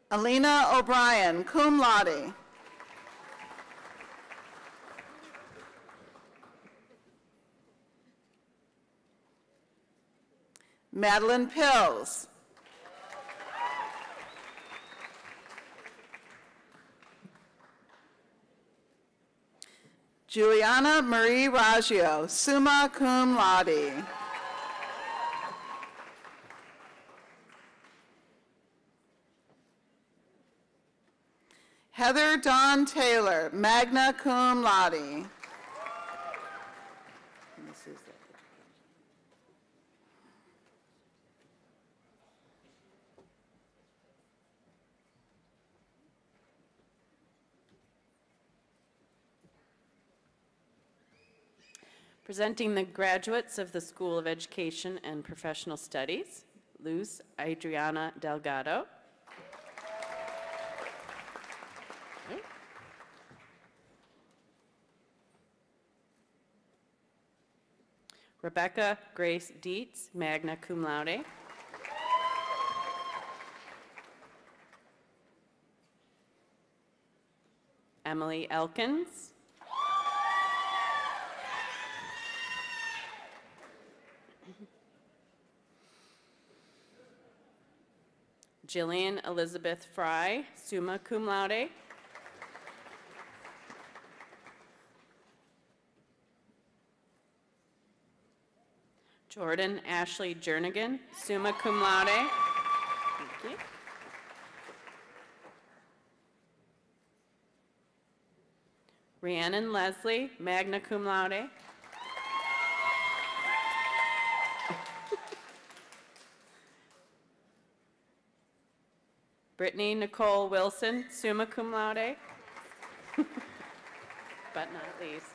Alina O'Brien, cum laude. Madeline Pills. Juliana Marie Raggio, summa cum laude. Heather Dawn Taylor, magna cum laude. Presenting the graduates of the School of Education and Professional Studies, Luz Adriana Delgado. Rebecca Grace Dietz, magna cum laude. Emily Elkins. Jillian Elizabeth Fry, summa cum laude. Jordan Ashley Jernigan, summa cum laude. Thank you. Rhiannon Leslie, magna cum laude. Brittany Nicole Wilson, summa cum laude. But not least.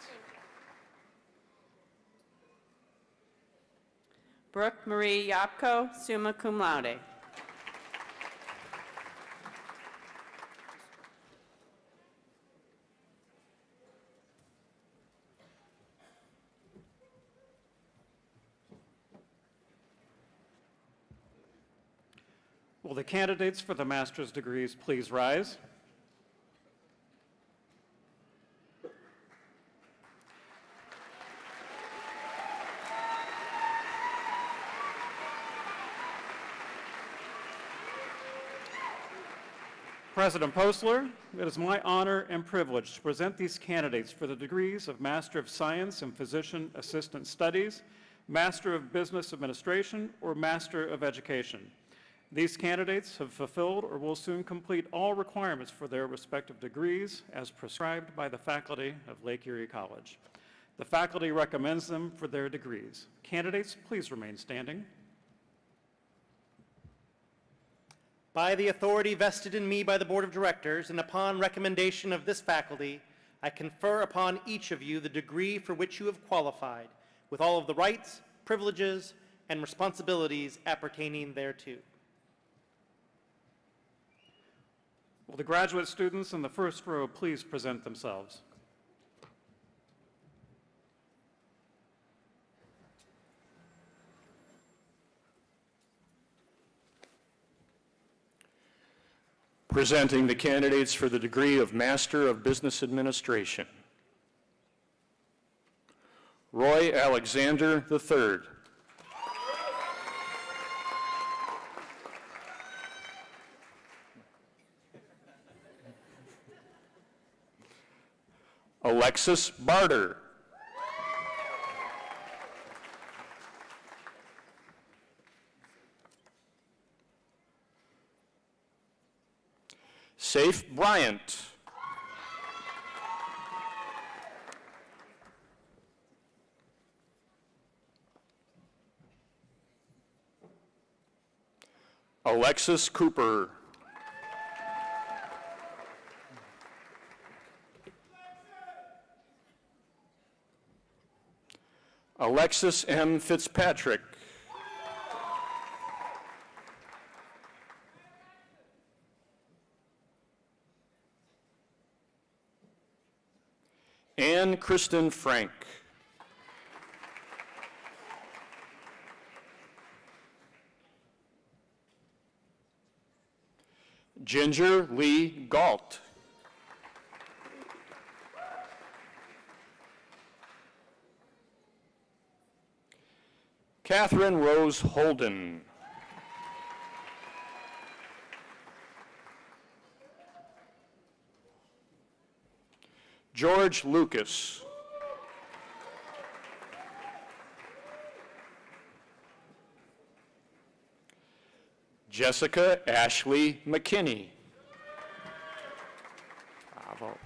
Brooke Marie Yapko, summa cum laude. Will the candidates for the master's degrees please rise? President Postler, it is my honor and privilege to present these candidates for the degrees of Master of Science in Physician Assistant Studies, Master of Business Administration, or Master of Education. These candidates have fulfilled or will soon complete all requirements for their respective degrees as prescribed by the faculty of Lake Erie College. The faculty recommends them for their degrees. Candidates, please remain standing. By the authority vested in me by the Board of Directors and upon recommendation of this faculty, I confer upon each of you the degree for which you have qualified, with all of the rights, privileges, and responsibilities appertaining thereto. Will the graduate students in the first row please present themselves? Presenting the candidates for the degree of Master of Business Administration. Roy Alexander III. Alexis Barter. Safe Bryant. Alexis Cooper. Alexis M. Fitzpatrick. Ann Kristen Frank. Ginger Lee Galt. Catherine Rose Holden. George Lucas. Jessica Ashley McKinney. Bravo.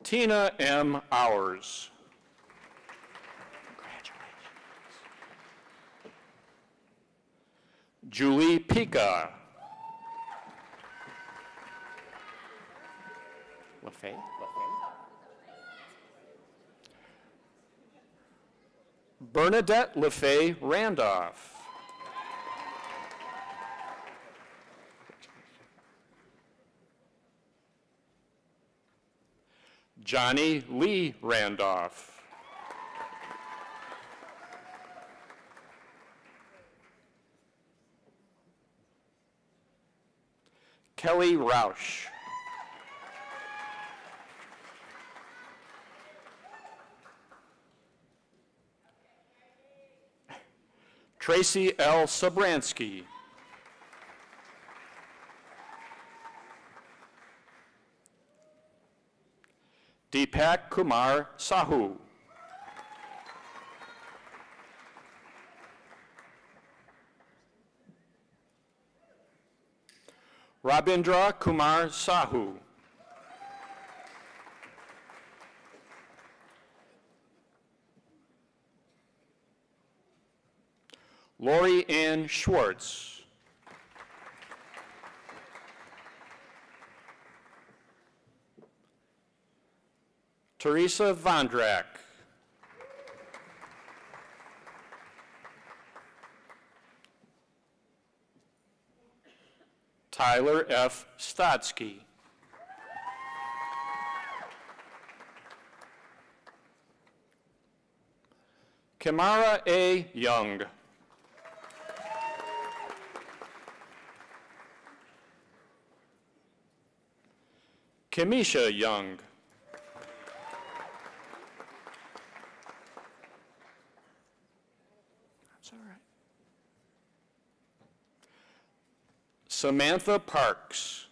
Tina M. Hours. Congratulations. Julie Pica. LaFay? Bernadette LaFay Randolph. Johnny Lee Randolph. Kelly Roush. Tracy L. Sobransky. Deepak Kumar Sahu. Rabindra Kumar Sahu. Lori Ann Schwartz. Teresa Vondrak. Tyler F. Stotsky. Kimara A. Young. Kimisha Young. That's all right. Samantha Parks.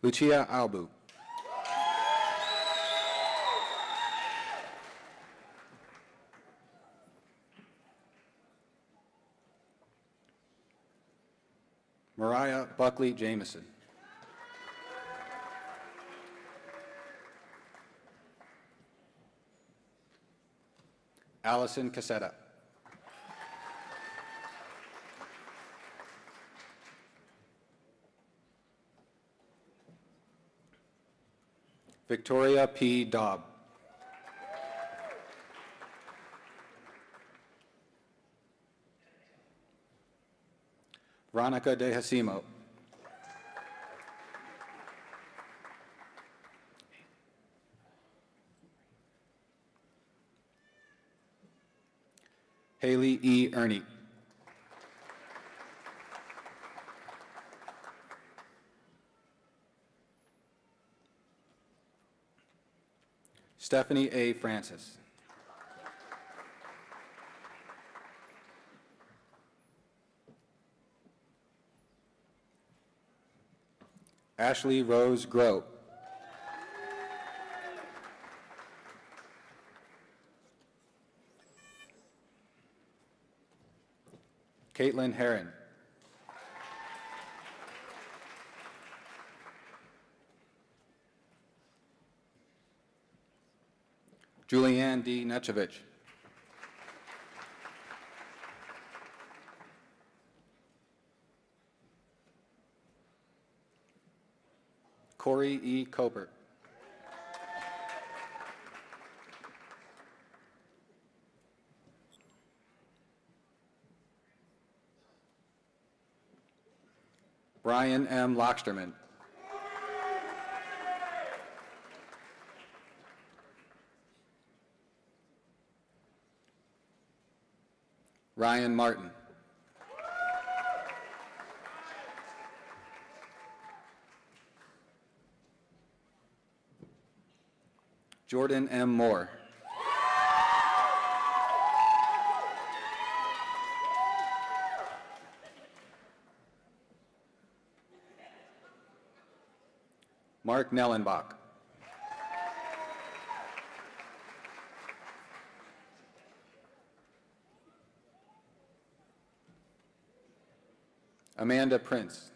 Lucia Albu. Mariah Buckley Jameson. Allison Cassetta. Victoria P. Daub. Veronica De Hacimo. Haley E. Ernie. Stephanie A. Francis. Ashley Rose Grow. Caitlin Herron. Julianne D. Nechevich. Corey E. Cobert. Brian M. Locksterman. Ryan Martin. Jordan M. Moore. Mark Nellenbach. Amanda Prince.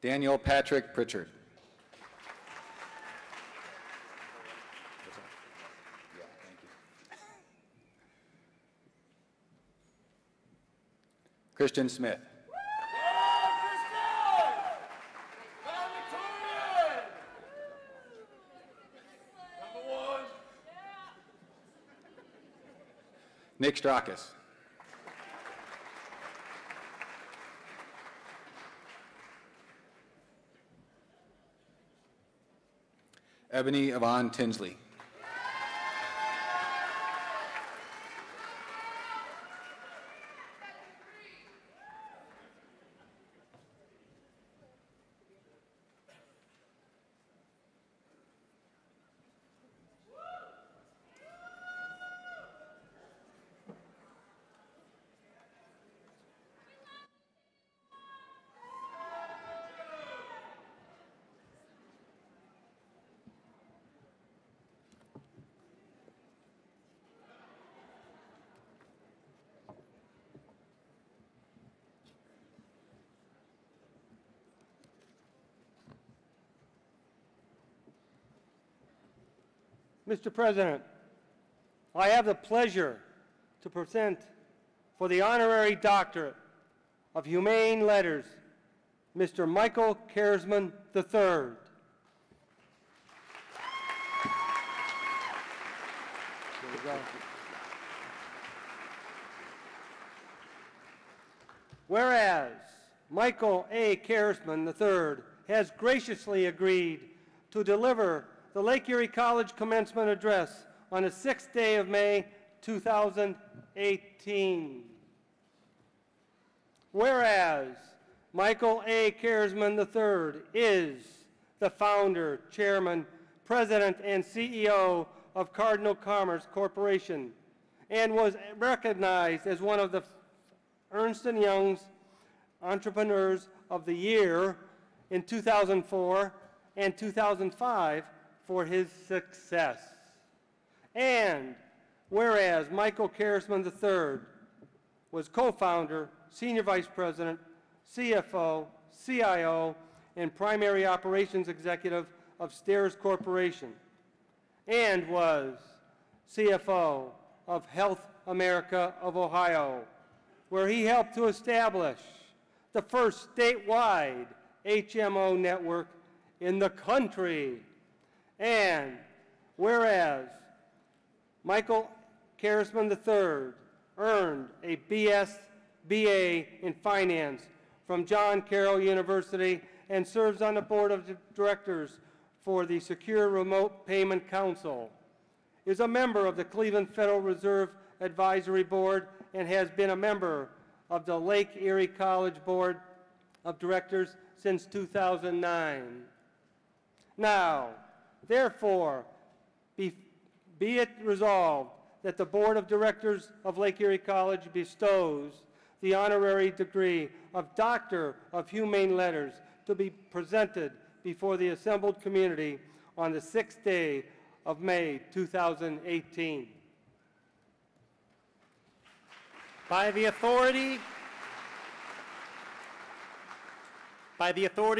Daniel Patrick Pritchard. Christian Smith. Nick Strakis. Ebony Yvonne Tinsley. Mr. President, I have the pleasure to present for the Honorary Doctorate of Humane Letters, Mr. Michael Kersman III. There you go. Whereas Michael A. Kersman III has graciously agreed to deliver the Lake Erie College Commencement Address on the 6th day of May, 2018. Whereas Michael A. Kersman III is the founder, chairman, president, and CEO of Cardinal Commerce Corporation and was recognized as one of the Ernst & Young's Entrepreneurs of the Year in 2004 and 2005 for his success. And whereas Michael Kersman III was co-founder, senior vice president, CFO, CIO, and primary operations executive of Stairs Corporation, and was CFO of Health America of Ohio, where he helped to establish the first statewide HMO network in the country. And whereas Michael Kersman III earned a BA in Finance from John Carroll University and serves on the board of directors for the Secure Remote Payment Council, is a member of the Cleveland Federal Reserve Advisory Board, and has been a member of the Lake Erie College Board of Directors since 2009. Now, therefore, be it resolved that the Board of Directors of Lake Erie College bestows the honorary degree of Doctor of Humane Letters to be presented before the assembled community on the 6th day of May, 2018. By the authority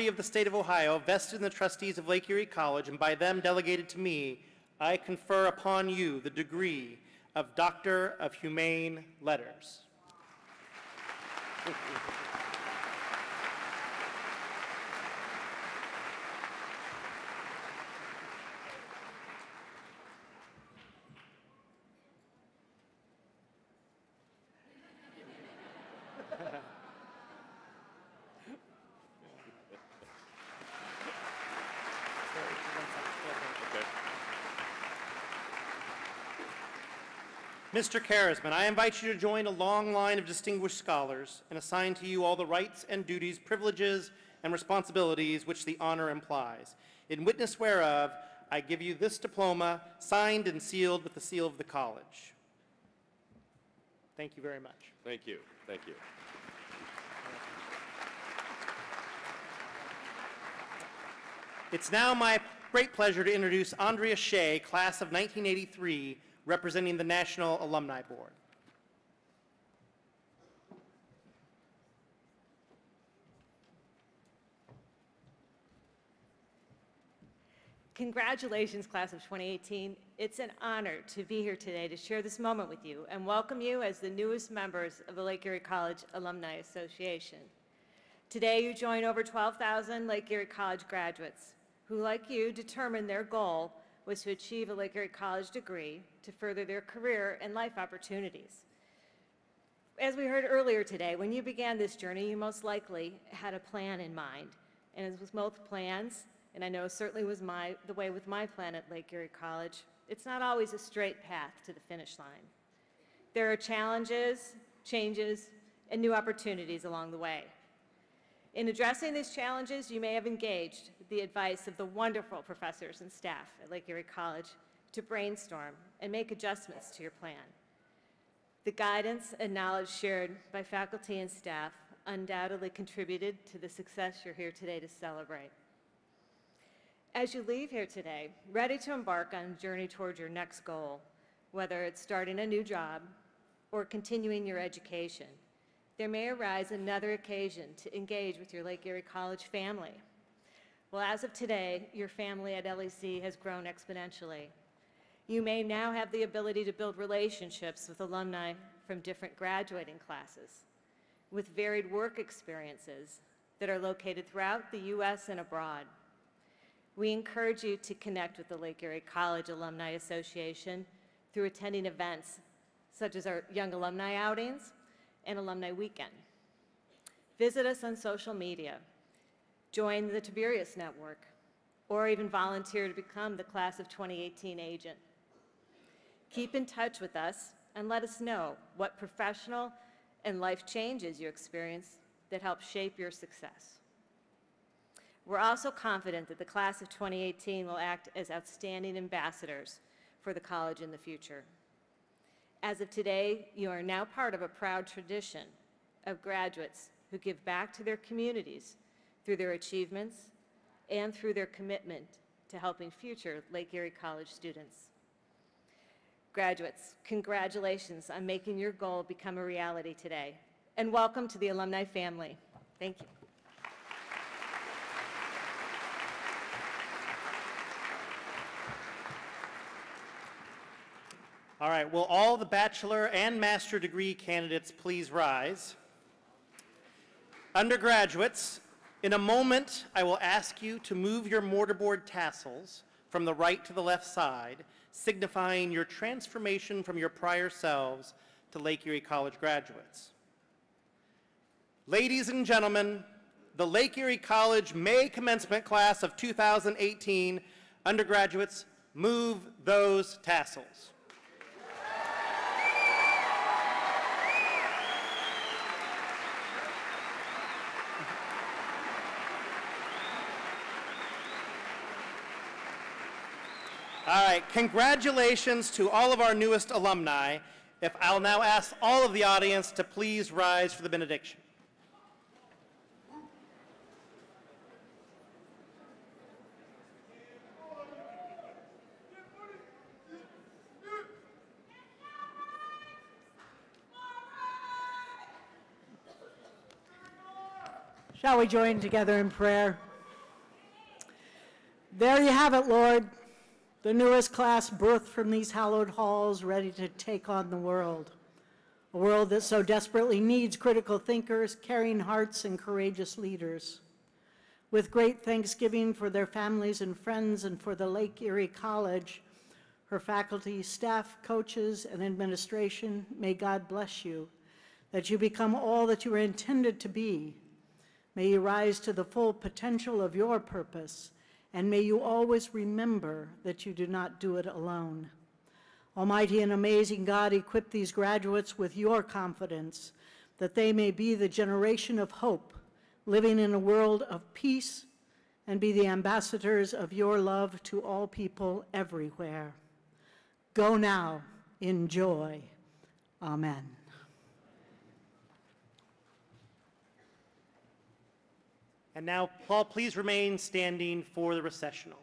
of the State of Ohio, vested in the trustees of Lake Erie College, and by them delegated to me, I confer upon you the degree of Doctor of Humane Letters. Mr. Charisman, I invite you to join a long line of distinguished scholars and assign to you all the rights and duties, privileges, and responsibilities which the honor implies. In witness whereof, I give you this diploma, signed and sealed with the seal of the college. Thank you very much. Thank you. Thank you. It's now my great pleasure to introduce Andrea Shea, class of 1983, representing the National Alumni Board. Congratulations, class of 2018. It's an honor to be here today to share this moment with you and welcome you as the newest members of the Lake Erie College Alumni Association. Today, you join over 12,000 Lake Erie College graduates who, like you, determined their goal was to achieve a Lake Erie College degree to further their career and life opportunities. As we heard earlier today, when you began this journey, you most likely had a plan in mind. And as with most plans, and I know certainly was the way with my plan at Lake Erie College, it's not always a straight path to the finish line. There are challenges, changes, and new opportunities along the way. In addressing these challenges, you may have engaged the advice of the wonderful professors and staff at Lake Erie College to brainstorm and make adjustments to your plan. The guidance and knowledge shared by faculty and staff undoubtedly contributed to the success you're here today to celebrate. As you leave here today, ready to embark on a journey toward your next goal, whether it's starting a new job or continuing your education, there may arise another occasion to engage with your Lake Erie College family. Well, as of today, your family at LEC has grown exponentially. You may now have the ability to build relationships with alumni from different graduating classes, with varied work experiences that are located throughout the U.S. and abroad. We encourage you to connect with the Lake Erie College Alumni Association through attending events such as our Young Alumni Outings and Alumni Weekend. Visit us on social media, join the Tiberius Network, or even volunteer to become the Class of 2018 agent. Keep in touch with us and let us know what professional and life changes you experience that help shape your success. We're also confident that the Class of 2018 will act as outstanding ambassadors for the college in the future. As of today, you are now part of a proud tradition of graduates who give back to their communities through their achievements and through their commitment to helping future Lake Erie College students. Graduates, congratulations on making your goal become a reality today, and welcome to the alumni family. Thank you. All right, will all the bachelor and master degree candidates please rise? Undergraduates, in a moment, I will ask you to move your mortarboard tassels from the right to the left side, signifying your transformation from your prior selves to Lake Erie College graduates. Ladies and gentlemen, the Lake Erie College May commencement class of 2018, undergraduates, move those tassels. All right, congratulations to all of our newest alumni. I'll now ask all of the audience to please rise for the benediction. Shall we join together in prayer? There you have it, Lord. The newest class birthed from these hallowed halls, ready to take on the world. A world that so desperately needs critical thinkers, caring hearts, and courageous leaders. With great thanksgiving for their families and friends and for the Lake Erie College, her faculty, staff, coaches, and administration, may God bless you, that you become all that you were intended to be. May you rise to the full potential of your purpose, and may you always remember that you do not do it alone. Almighty and amazing God, equip these graduates with your confidence, that they may be the generation of hope, living in a world of peace, and be the ambassadors of your love to all people everywhere. Go now in joy. Amen. And now, Paul, please remain standing for the recessional.